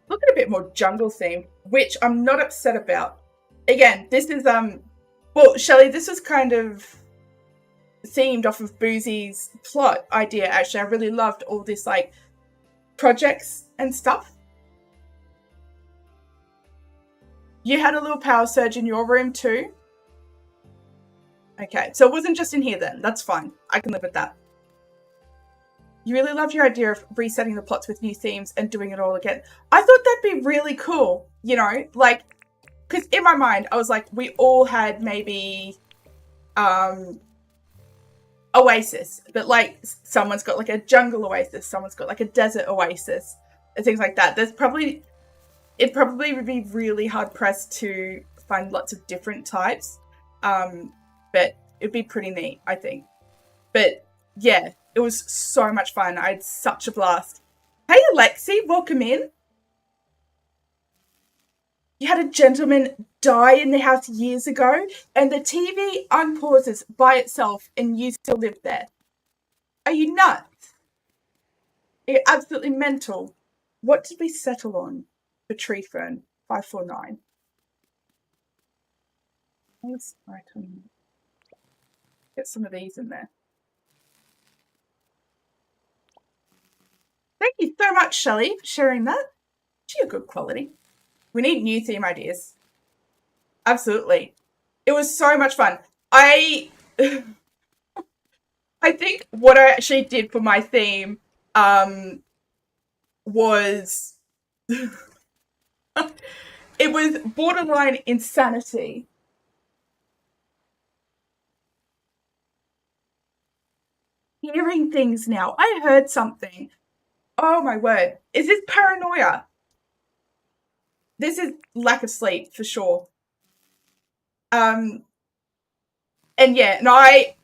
A: Look at a bit more jungle theme, which I'm not upset about. Again, this is well, Shelley, this was kind of themed off of Boozy's plot idea. Actually, I really loved all this like projects and stuff. You had a little power surge in your room too? Okay, so it wasn't just in here then. That's fine. I can live with that. You really loved your idea of resetting the plots with new themes and doing it all again. I thought that'd be really cool, you know? Like, because in my mind, I was like, we all had maybe oasis, but like someone's got like a jungle oasis, someone's got like a desert oasis, and things like that. It'd probably would be really hard pressed to find lots of different types, but it'd be pretty neat, I think. But yeah, it was so much fun. I had such a blast. Hey Alexi, welcome in. You had a gentleman die in the house years ago, and the TV unpauses by itself, and you still live there. Are you nuts? You're absolutely mental. What did we settle on for tree fern? 549. Let's get some of these in there. Thank you so much, Shelley, for sharing that. You're good quality. We need new theme ideas. Absolutely. It was so much fun. I think what I actually did for my theme was it was borderline insanity. Hearing things now. I heard something. Oh my word. Is this paranoia? This is lack of sleep for sure. And yeah, and I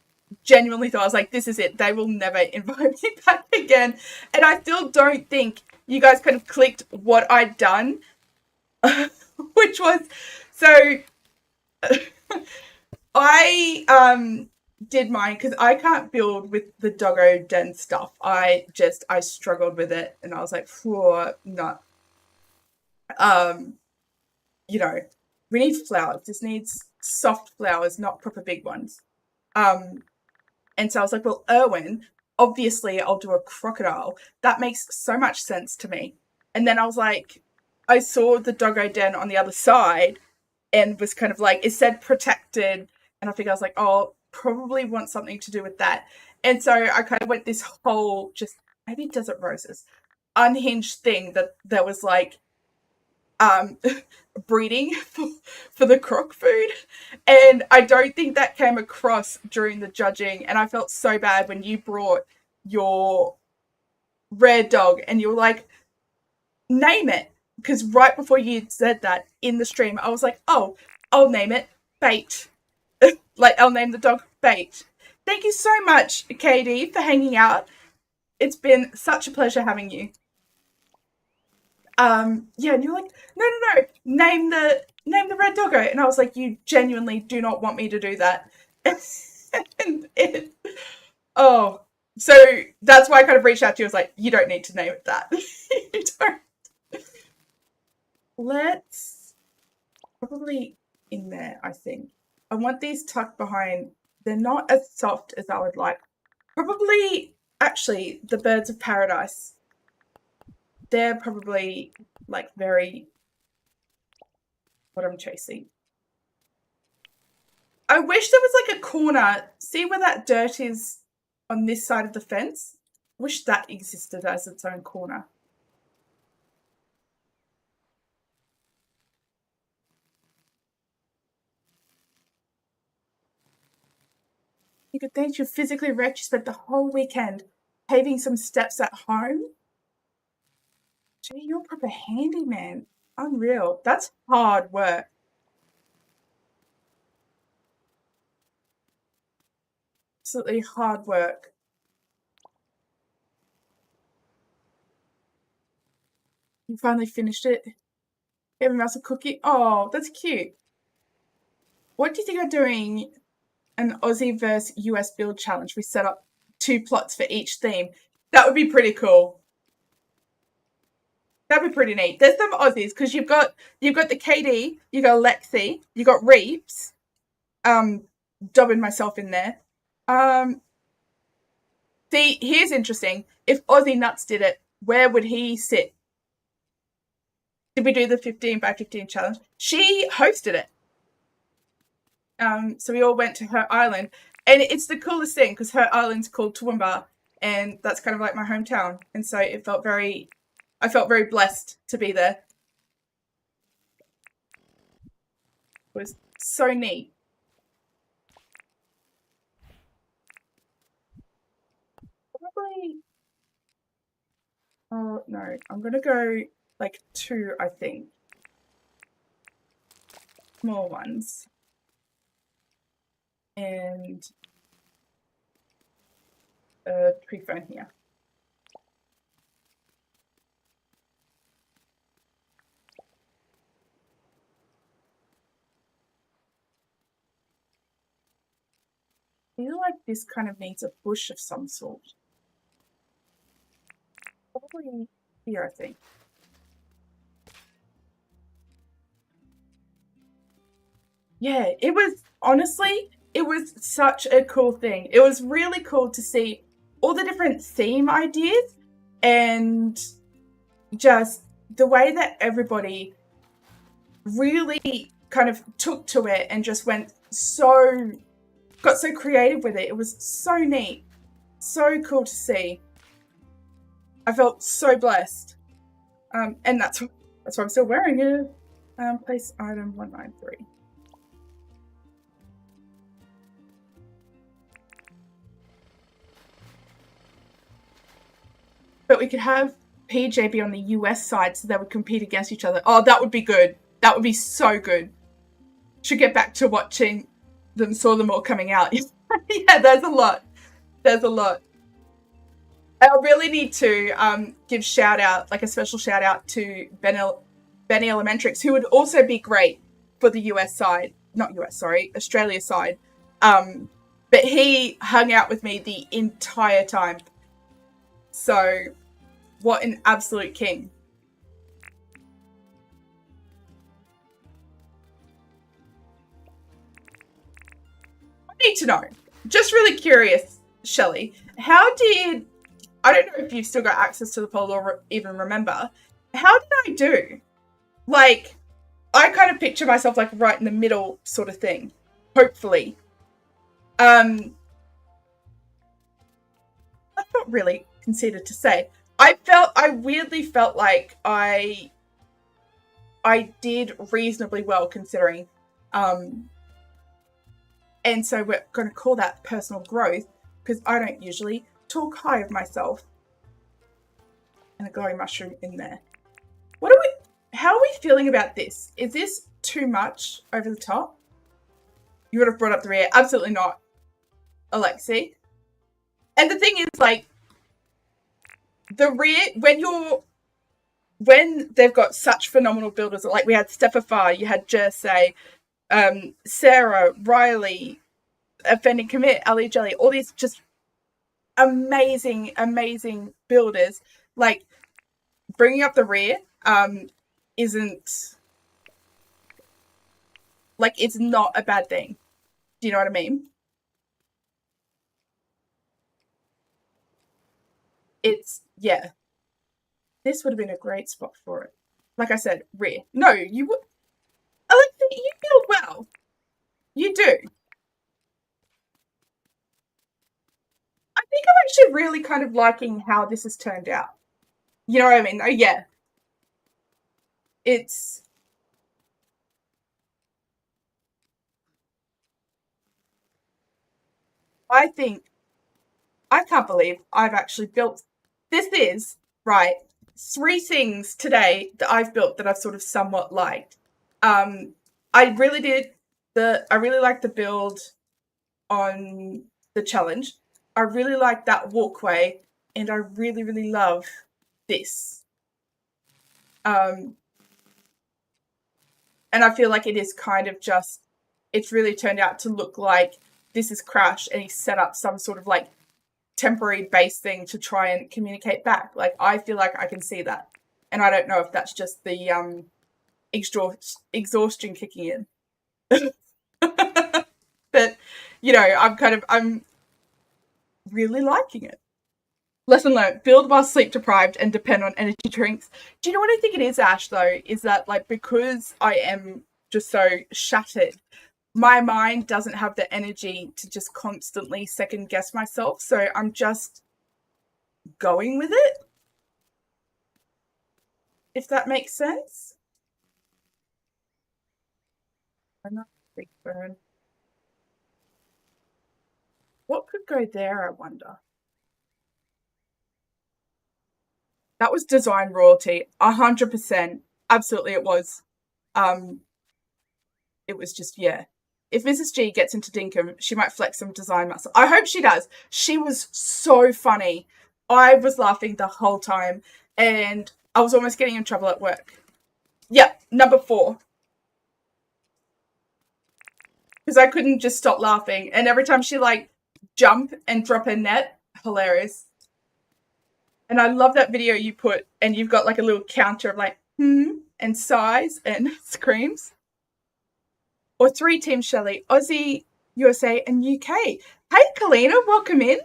A: genuinely thought, I was like, this is it. They will never invite me back again. And I still don't think you guys kind of clicked what I'd done, which was, so I did mine because I can't build with the doggo den stuff. I struggled with it, and I was like, no. You know, we need flowers. This needs soft flowers, not proper big ones. And so I was like, well, Erwin, obviously I'll do a crocodile. That makes so much sense to me. And then I was like, I saw the doggo den on the other side and was kind of like, it said protected. And I think I was like, oh, probably want something to do with that. And so I kind of went this whole just maybe desert roses unhinged thing that was like breeding for the croc food, and I don't think that came across during the judging, and I felt so bad when you brought your rare dog and you were like, name it, because right before you said that in the stream I was like, oh, I'll name it Bait. Like, I'll name the dog Bait. Thank you so much, KD, for hanging out. It's been such a pleasure having you. Yeah, and you're like, no, name the red doggo, and I was like, you genuinely do not want me to do that, and oh, so that's why I kind of reached out to you. I was like, you don't need to name it that. You don't. Let's probably in there. I think I want these tucked behind. They're not as soft as I would like. Probably, actually, the birds of paradise. They're probably like very what I'm chasing. I wish there was like a corner. See where that dirt is on this side of the fence? Wish that existed as its own corner. You could think you're physically wrecked. You spent the whole weekend paving some steps at home. Gee, you're a proper handyman. Unreal. That's hard work. Absolutely hard work. You finally finished it. Gave a mouse a cookie. Oh, that's cute. What do you think of doing an Aussie versus US build challenge? We set up 2 plots for each theme. That would be pretty cool. That'd be pretty neat. There's some Aussies because you've got the KD, you got Lexi, you got Reeps. Dubbing myself in there. See, here's interesting. If Aussie Nuts did it, where would he sit? Did we do the 15 by 15 challenge? She hosted it. So we all went to her island, and it's the coolest thing because her island's called Toowoomba, and that's kind of like my hometown, and so I felt very blessed to be there. It was so neat. Probably. Oh no, I'm gonna go like 2, I think. Small ones. And a tree fern here. I feel like this kind of needs a bush of some sort. Probably here, I think. Yeah, it was honestly, it was such a cool thing. It was really cool to see all the different theme ideas and just the way that everybody really kind of took to it and just got so creative with it. It was so neat, so cool to see. I felt so blessed, and that's why I'm still wearing it. Place item 193. But we could have PJ be on the US side so they would compete against each other. Oh, that would be good. That would be so good. Should get back to watching them, saw them all coming out. Yeah, there's a lot. There's a lot. I really need to give like a special shout out to Benny Elementrix, who would also be great for the US side. Not US, sorry, Australia side. But he hung out with me the entire time. So, what an absolute king. I need to know. Just really curious, Shelley. How did... I don't know if you've still got access to the poll or even remember. How did I do? Like, I kind of picture myself like right in the middle sort of thing. Hopefully. That's not really conceited to say. I weirdly felt like I did reasonably well considering. And so we're going to call that personal growth because I don't usually talk high of myself. And a glowing mushroom in there. How are we feeling about this? Is this too much over the top? You would have brought up the rear. Absolutely not, Alexi. And the thing is, like, the rear, when you're when they've got such phenomenal builders, like we had Stefafar, you had Jersey, Sarah, Riley, Offending Commit, Ali Jelly, all these just amazing, amazing builders. Like bringing up the rear isn't like it's not a bad thing. Do you know what I mean? It's yeah. This would have been a great spot for it. Like I said, rear. No, you would. I like you build well. You do. I think I'm actually really kind of liking how this has turned out. You know what I mean? Oh yeah, it's. I think I can't believe I've actually built. This is right. Three things today that I've built that I've sort of somewhat liked. Um, I really did the. I really liked the build on the challenge. I really like that walkway, and I really, really love this. Um, and I feel like it is kind of just, it's really turned out to look like this is Crash, and he set up some sort of like temporary base thing to try and communicate back. Like I feel like I can see that, and I don't know if that's just the exhaustion kicking in. But you know, I'm really liking it. Lesson learned: build while sleep deprived and depend on energy drinks. Do you know what I think it is, Ash? Though, is that like because I am just so shattered, my mind doesn't have the energy to just constantly second guess myself. So I'm just going with it, if that makes sense. I'm not a big burn. What could go there, I wonder? That was design royalty, 100%. Absolutely, it was. Um, it was just yeah. If Mrs. G gets into Dinkum, she might flex some design muscle. I hope she does. She was so funny. I was laughing the whole time, and I was almost getting in trouble at work. Yeah, number 4, because I couldn't just stop laughing, and every time she like jump and drop her net, hilarious. And I love that video you put, and you've got like a little counter of like and sighs and screams. Or 3 teams, Shelley: Aussie, USA, and UK. Hey, Kalina, welcome in.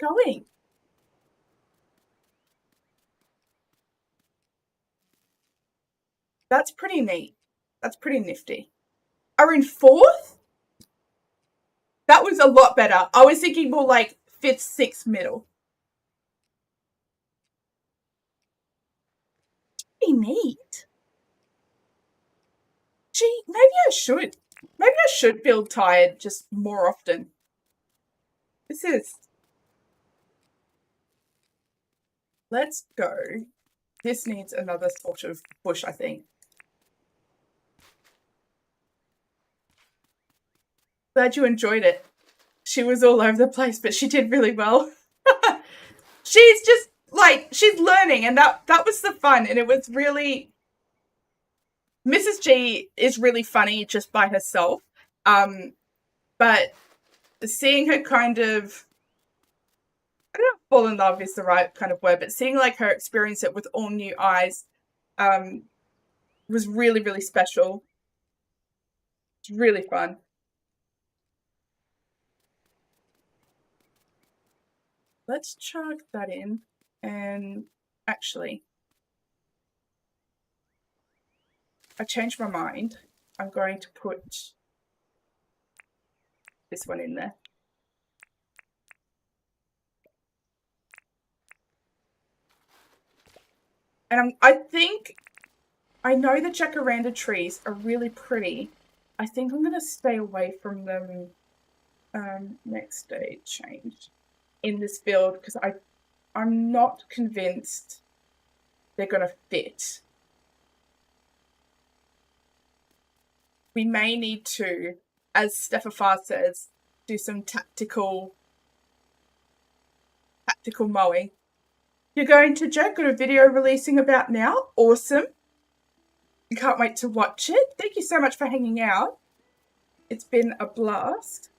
A: Going. That's pretty neat. That's pretty nifty. Are in 4th? That was a lot better. I was thinking more like 5th, 6th, middle. Pretty neat. Gee, maybe I should. Maybe I should build tired just more often. This is. Let's go. This needs another sort of bush, I think. Glad you enjoyed it. She was all over the place, but she did really well. She's just like she's learning, and that was the fun, and it was really. Mrs. G is really funny just by herself, but seeing her kind of, I don't know if fall in love is the right kind of word, but seeing like her experience it with all new eyes um, was really, really special. It's really fun. Let's chug that in, and actually, I changed my mind. I'm going to put this one in there. And I think, I know the jacaranda trees are really pretty. I think I'm going to stay away from them next day change in this build, because I'm not convinced they're going to fit. We may need to, as Stefafar says, do some tactical mowing. You're going to Jet? Got a video releasing about now. Awesome. Can't wait to watch it. Thank you so much for hanging out. It's been a blast.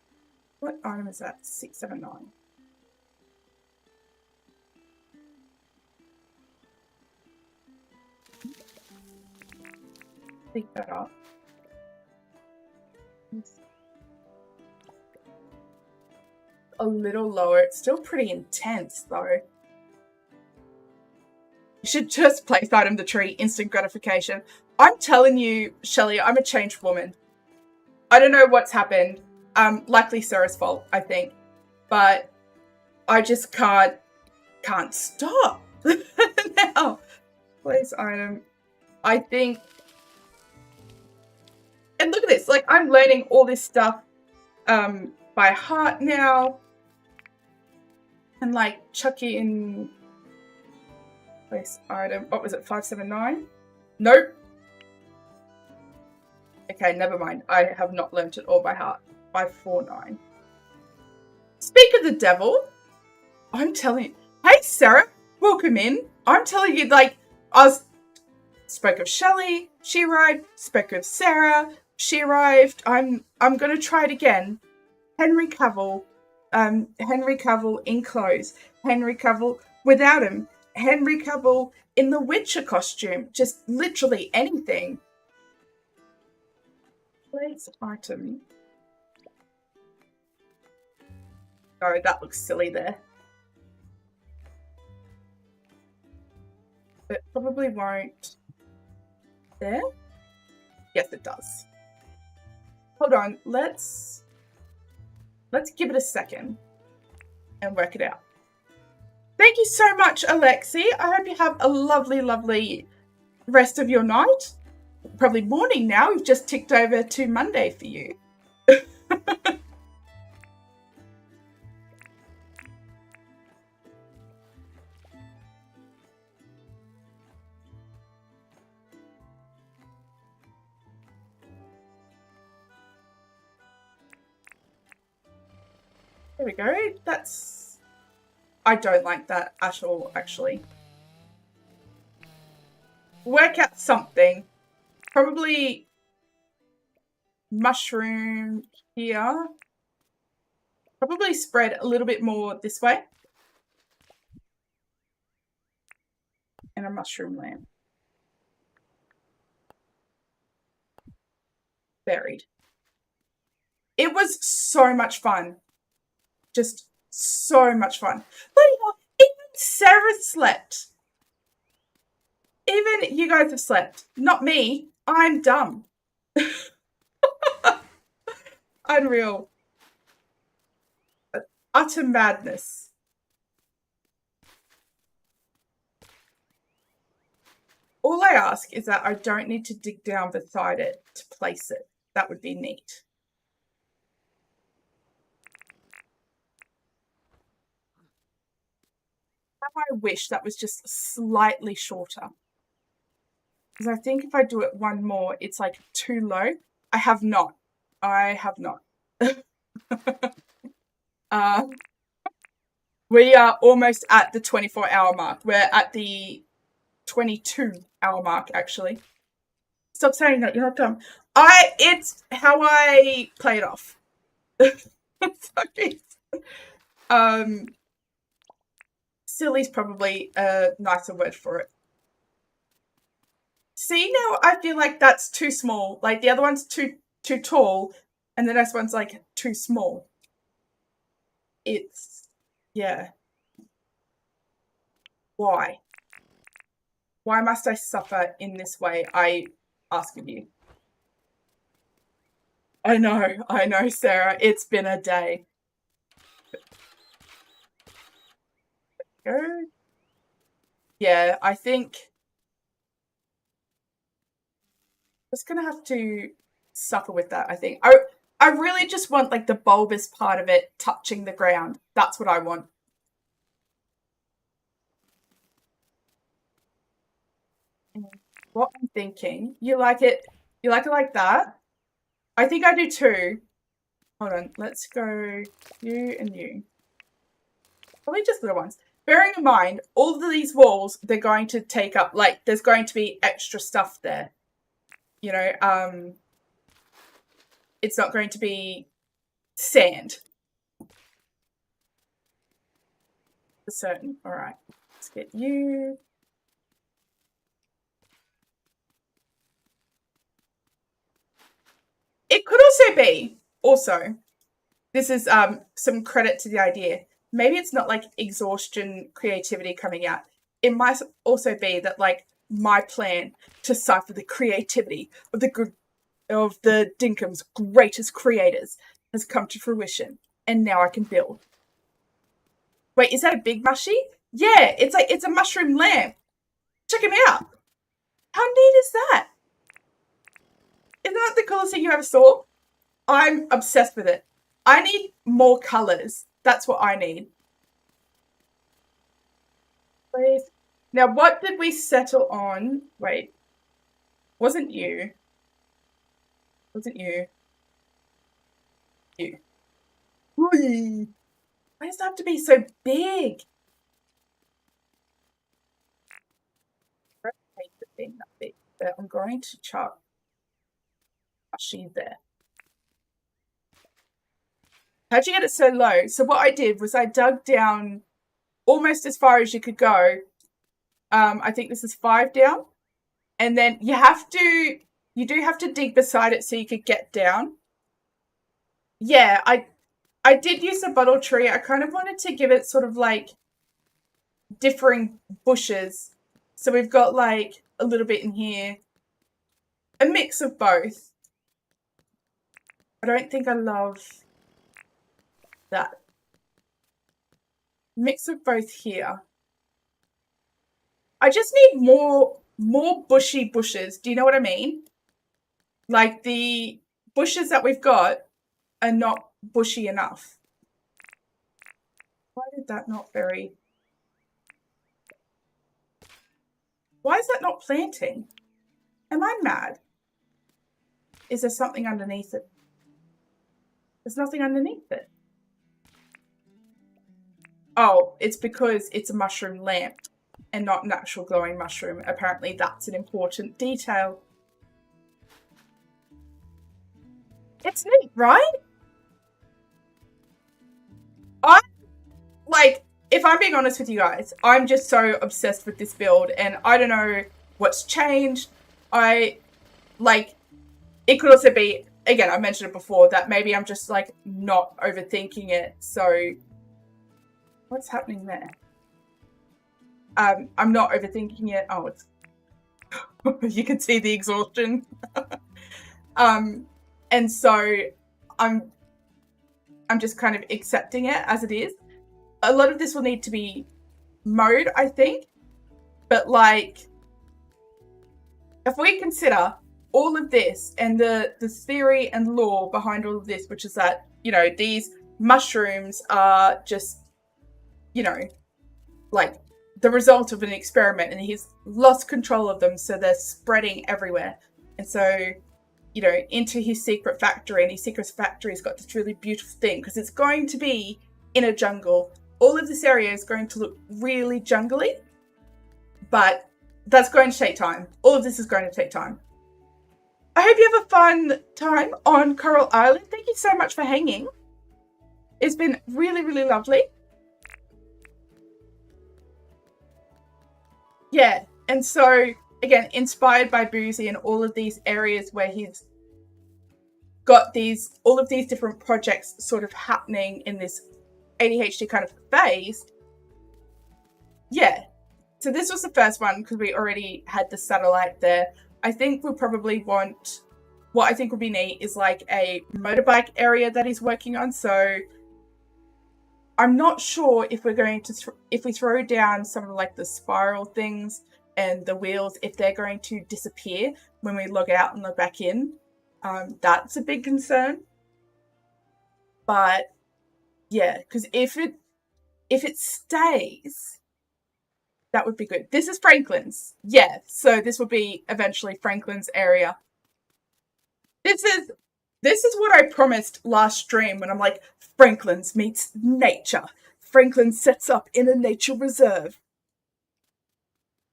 A: What item is that? 679. Pick that up. A little lower. It's still pretty intense though. You should just place item the tree, instant gratification. I'm telling you, Shelley, I'm a changed woman. I don't know what's happened. Likely Sarah's fault, I think. But I just can't stop. Now, place item. I think, and look at this, like I'm learning all this stuff by heart now. And like chuck it in place item. What was it? 579? Nope. Okay, never mind. I have not learnt it all by heart. 549. Speak of the devil. I'm telling you. Hey, Sarah. Welcome in. I'm telling you, like, spoke of Shelley. She arrived. Spoke of Sarah. She arrived. I'm going to try it again. Henry Cavill. Henry Cavill in clothes. Henry Cavill without him. Henry Cavill in the Witcher costume. Just literally anything. Place item. Oh, that looks silly there. It probably won't. There? Yes, it does. Hold on. Let's give it a second and work it out. Thank you so much, Alexi. I hope you have a lovely, lovely rest of your night. Probably morning now. We've just ticked over to Monday for you. There we go. That's... I don't like that at all, actually. Work out something. Probably mushroom here. Probably spread a little bit more this way. And a mushroom lamp. Buried. It was so much fun. Just so much fun. But even Sarah slept. Even you guys have slept. Not me. I'm dumb. Unreal. Utter madness. All I ask is that I don't need to dig down beside it to place it. That would be neat. I wish that was just slightly shorter. Because I think if I do it one more, it's like too low. I have not. We are almost at the 24-hour mark. We're at the 22-hour mark, actually. Stop saying that. You're not dumb. It's how I play it off. Sorry. Silly's probably a nicer word for it. See, now I feel like that's too small. Like the other one's too tall, and the next one's like too small. It's, yeah. Why? Why must I suffer in this way? I ask of you. I know, Sarah. It's been a day. Go. Yeah, I think I'm just gonna have to suffer with that, I think. I really just want like the bulbous part of it touching the ground. That's what I want. What I'm thinking, you like it like that? I think I do too. Hold on, let's go you and you. Probably just little ones. bearing in mind, all of these walls, they're going to take up, like, there's going to be extra stuff there. You know, it's not going to be sand. For certain. All right, let's get you. It could also be, this is some credit to the idea. Maybe it's not like exhaustion creativity coming out. It might also be that like my plan to cipher the creativity of the Dinkum's greatest creators has come to fruition, and now I can build. Wait, is that a big mushy? Yeah, it's a mushroom lamp. Check him out. How neat is that? Isn't that the coolest thing you ever saw? I'm obsessed with it. I need more colours. That's what I need. Please. Now, what did we settle on? Wait. Wasn't you? Wasn't you? You. Whee! Why does it have to be so big? I hate the thing that big, but I'm going to chuck mushy there. How'd you get it so low? So what I did was I dug down almost as far as you could go. I think this is 5 down. And then you do have to dig beside it so you could get down. Yeah, I did use a bottle tree. I kind of wanted to give it sort of like differing bushes. So we've got like a little bit in here. A mix of both. I don't think I love that. Mix of both here. I just need more bushy bushes. Do you know what I mean? Like the bushes that we've got are not bushy enough. Why did that not very... Why is that not planting? Am I mad? Is there something underneath it? There's nothing underneath it. Oh, it's because it's a mushroom lamp and not an actual glowing mushroom. Apparently that's an important detail. It's neat, right? If I'm being honest with you guys, I'm just so obsessed with this build, and I don't know what's changed. It could also be, again, I mentioned it before, that maybe I'm just like not overthinking it. So what's happening there? I'm not overthinking it. Oh, it's you can see the exhaustion. And so I'm just kind of accepting it as it is. A lot of this will need to be mowed, I think. But like, if we consider all of this and the theory and lore behind all of this, which is that, you know, these mushrooms are just, you know, like the result of an experiment, and he's lost control of them, so they're spreading everywhere. And so, you know, into his secret factory, and his secret factory's got this really beautiful thing because it's going to be in a jungle. All of this area is going to look really jungly, but that's going to take time. All of this is going to take time. I hope you have a fun time on Coral Island. Thank you so much for hanging. It's been really, really lovely. Yeah, and so, again, inspired by Boozy and all of these areas where he's got all of these different projects sort of happening in this ADHD kind of phase. Yeah, so this was the first one because we already had the satellite there. I think we'll probably want, what I think would be neat is like a motorbike area that he's working on. So I'm not sure if we're going to, if we throw down some of like the spiral things and the wheels, if they're going to disappear when we log out and log back in. That's a big concern. But yeah, because if it stays, that would be good. This is Franklyns. Yeah, so this will be eventually Franklyns area. This is what I promised last stream when I'm like, Franklyns meets nature. Franklyn sets up in a nature reserve,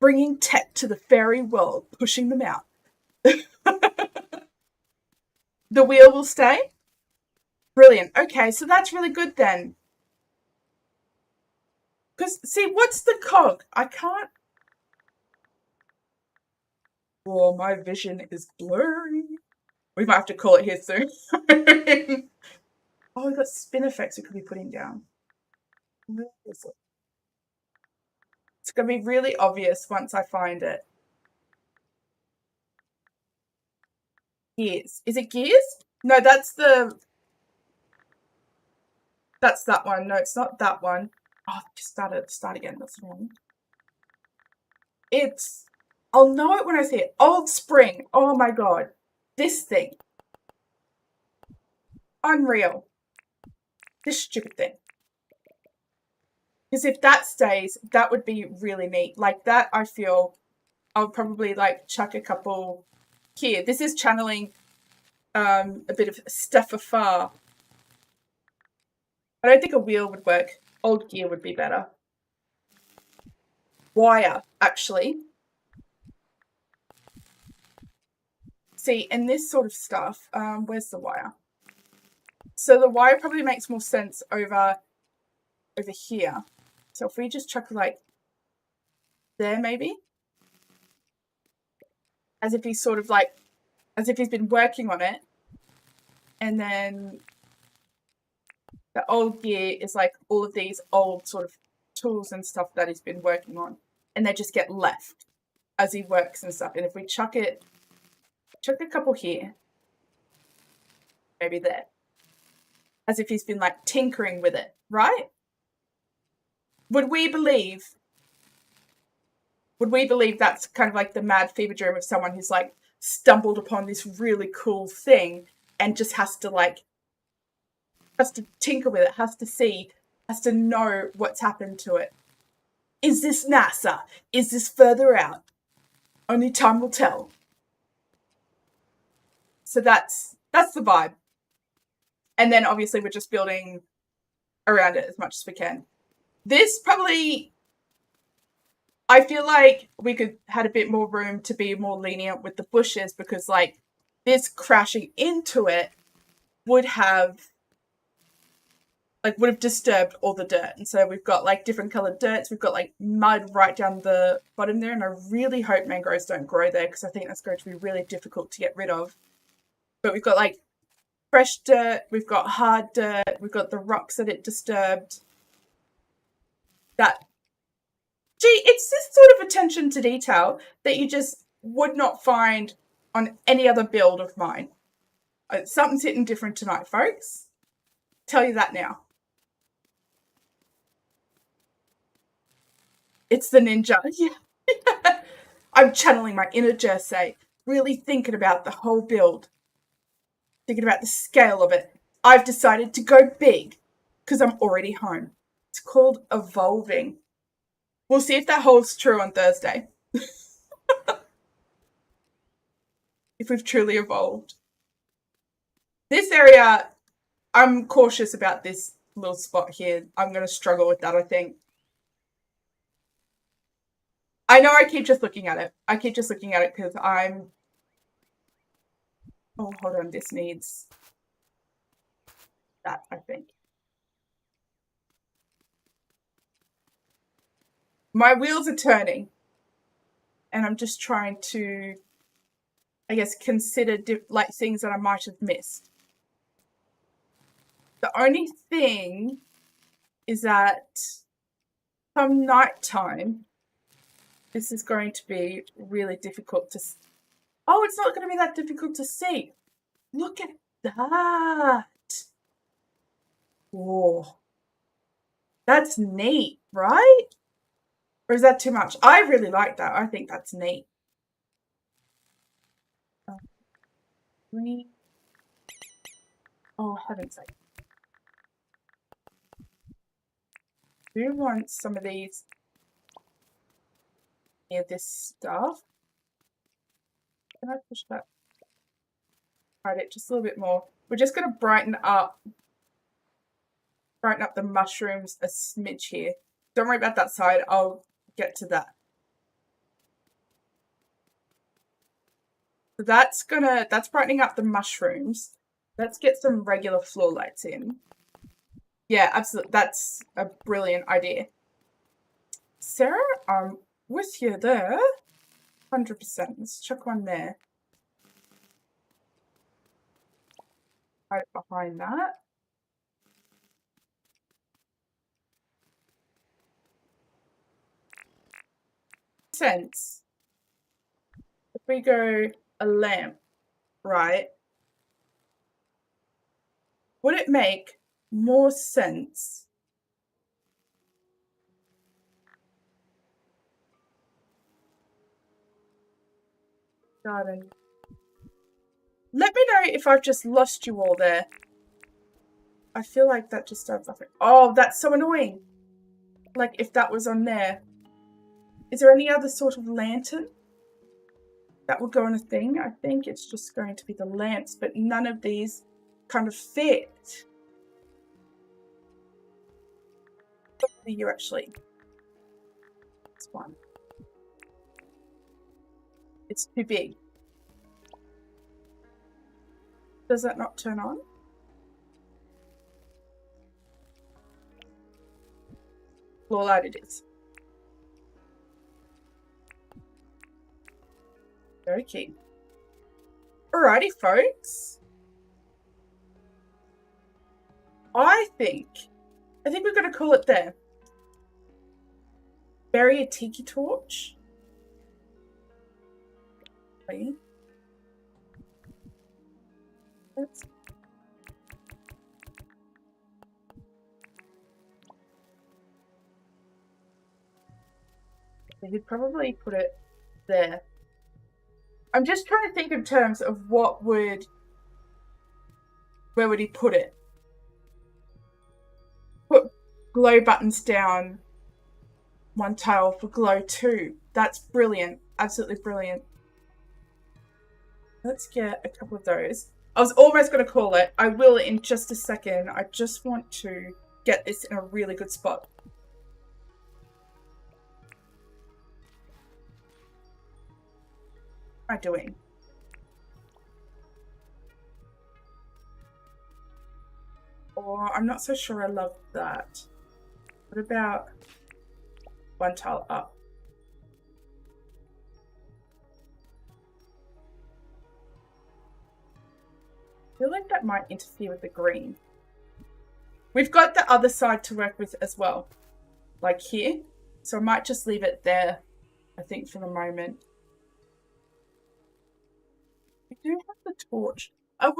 A: bringing tech to the fairy world, pushing them out. The wheel will stay? Brilliant. Okay, so that's really good then. Because, see, what's the cog? I can't. Oh, my vision is blurry. We might have to call it here soon. Oh, we've got spin effects we could be putting down. Where is it? It's going to be really obvious once I find it. Gears. Is it gears? No, that's the... That's that one. No, it's not that one. Oh, just start again. That's wrong. It's... I'll know it when I see it. Old Spring. Oh my god. This thing. Unreal. This stupid thing. Because if that stays, that would be really neat. Like that, I feel I'll probably like chuck a couple here. This is channeling a bit of stuff afar. I don't think a wheel would work. Old gear would be better. Wire, actually. See, and this sort of stuff, where's the wire? So the wire probably makes more sense over here. So if we just chuck like there maybe, as if he's sort of like, as if he's been working on it, and then the old gear is like all of these old sort of tools and stuff that he's been working on, and they just get left as he works and stuff. And if we chuck a couple here, maybe there, as if he's been like tinkering with it, right? Would we believe that's kind of like the mad fever dream of someone who's like stumbled upon this really cool thing and just has to tinker with it, has to know what's happened to it? Is this NASA? Is this further out? Only time will tell. So that's the vibe. And then obviously we're just building around it as much as we can. This probably, I feel like we could had a bit more room to be more lenient with the bushes, because like this crashing into it would have disturbed all the dirt. And so we've got like different colored dirts. We've got like mud right down the bottom there. And I really hope mangroves don't grow there, because I think that's going to be really difficult to get rid of. But we've got like fresh dirt. We've got hard dirt. We've got the rocks that it disturbed. It's this sort of attention to detail that you just would not find on any other build of mine. Something's hitting different tonight, folks. Tell you that now. It's the ninja. Yeah. I'm channeling my inner Jersey, really thinking about the whole build, thinking about the scale of it. I've decided to go big because I'm already home. It's called evolving. We'll see if that holds true on Thursday. If we've truly evolved. This area, I'm cautious about this little spot here. I'm going to struggle with that, I think. I know I keep just looking at it. Because I'm... Oh, hold on. This needs that, I think. My wheels are turning, and I'm just trying to, I guess, consider like things that I might have missed. The only thing is that come nighttime, this is going to be really difficult to... Oh, it's not going to be that difficult to see. Look at that. Whoa. That's neat, right? Or is that too much? I really like that. I think that's neat. Oh, heaven's sake. Do want some of these near this stuff. Can I push that? Hide it just a little bit more. We're just going to brighten up brighten up the mushrooms a smidge here. Don't worry about that side. I'll get to that. So that's brightening up the mushrooms. Let's get some regular floor lights in. Yeah, absolutely. That's a brilliant idea. Sarah, I'm with you there. 100%. Let's chuck one there. Right behind that. Sense. If we go a lamp, right? Would it make more sense garden? Let me know if I've just lost you all there. I feel like that just starts off. Oh, that's so annoying. Like if that was on there. Is there any other sort of lantern that would go on a thing? I think it's just going to be the lamps, but none of these kind of fit. What are you actually? This one. It's too big. Does that not turn on? Floor light it is. Okay. Alrighty, folks. I think we're going to call it there. Bury a tiki torch. Okay. He'd probably put it there. I'm just trying to think in terms of where would he put it? Put glow buttons down, one tile for glow 2. That's brilliant. Absolutely brilliant. Let's get a couple of those. I was almost going to call it. I will in just a second. I just want to get this in a really good spot. What am I doing? Oh, I'm not so sure I love that. What about one tile up? I feel like that might interfere with the green. We've got the other side to work with as well, like here. So I might just leave it there, I think, for the moment. We do have the torch. I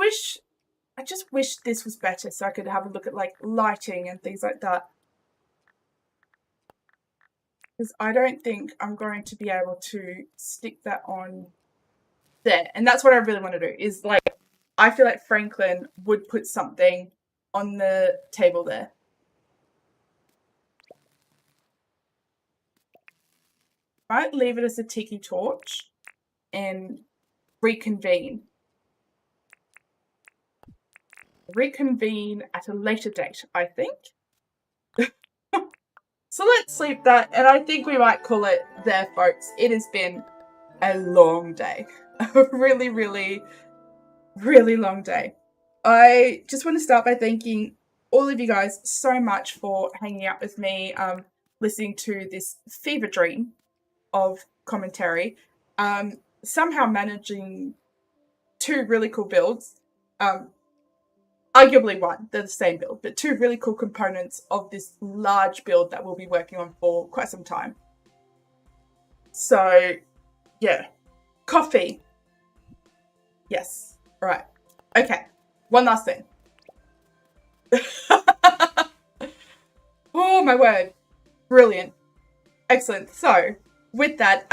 A: just wish this was better so I could have a look at like lighting and things like that. Because I don't think I'm going to be able to stick that on there. And that's what I really want to do is like, I feel like Franklin would put something on the table there. Right, leave it as a tiki torch and reconvene. Reconvene at a later date, I think. So let's leave that, and I think we might call it there, folks. It has been a long day. A really, really, really long day. I just want to start by thanking all of you guys so much for hanging out with me, listening to this fever dream of commentary, somehow managing 2 really cool builds, arguably one, they're the same build, but 2 really cool components of this large build that we'll be working on for quite some time. So, yeah. Coffee. Yes. All right. Okay. One last thing. Oh, my word. Brilliant. Excellent. So, with that,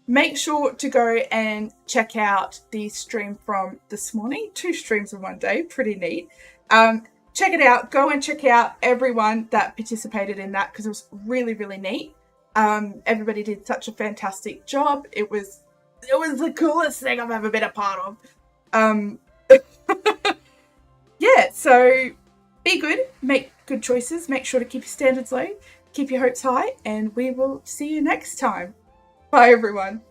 A: make sure to go and check out the stream from this morning. 2 streams in one day. Pretty neat. Check it out. Go and check out everyone that participated in that because it was really, really neat. Everybody did such a fantastic job. It was the coolest thing I've ever been a part of. Yeah, so be good. Make good choices. Make sure to keep your standards low, keep your hopes high, and we will see you next time. Bye, everyone.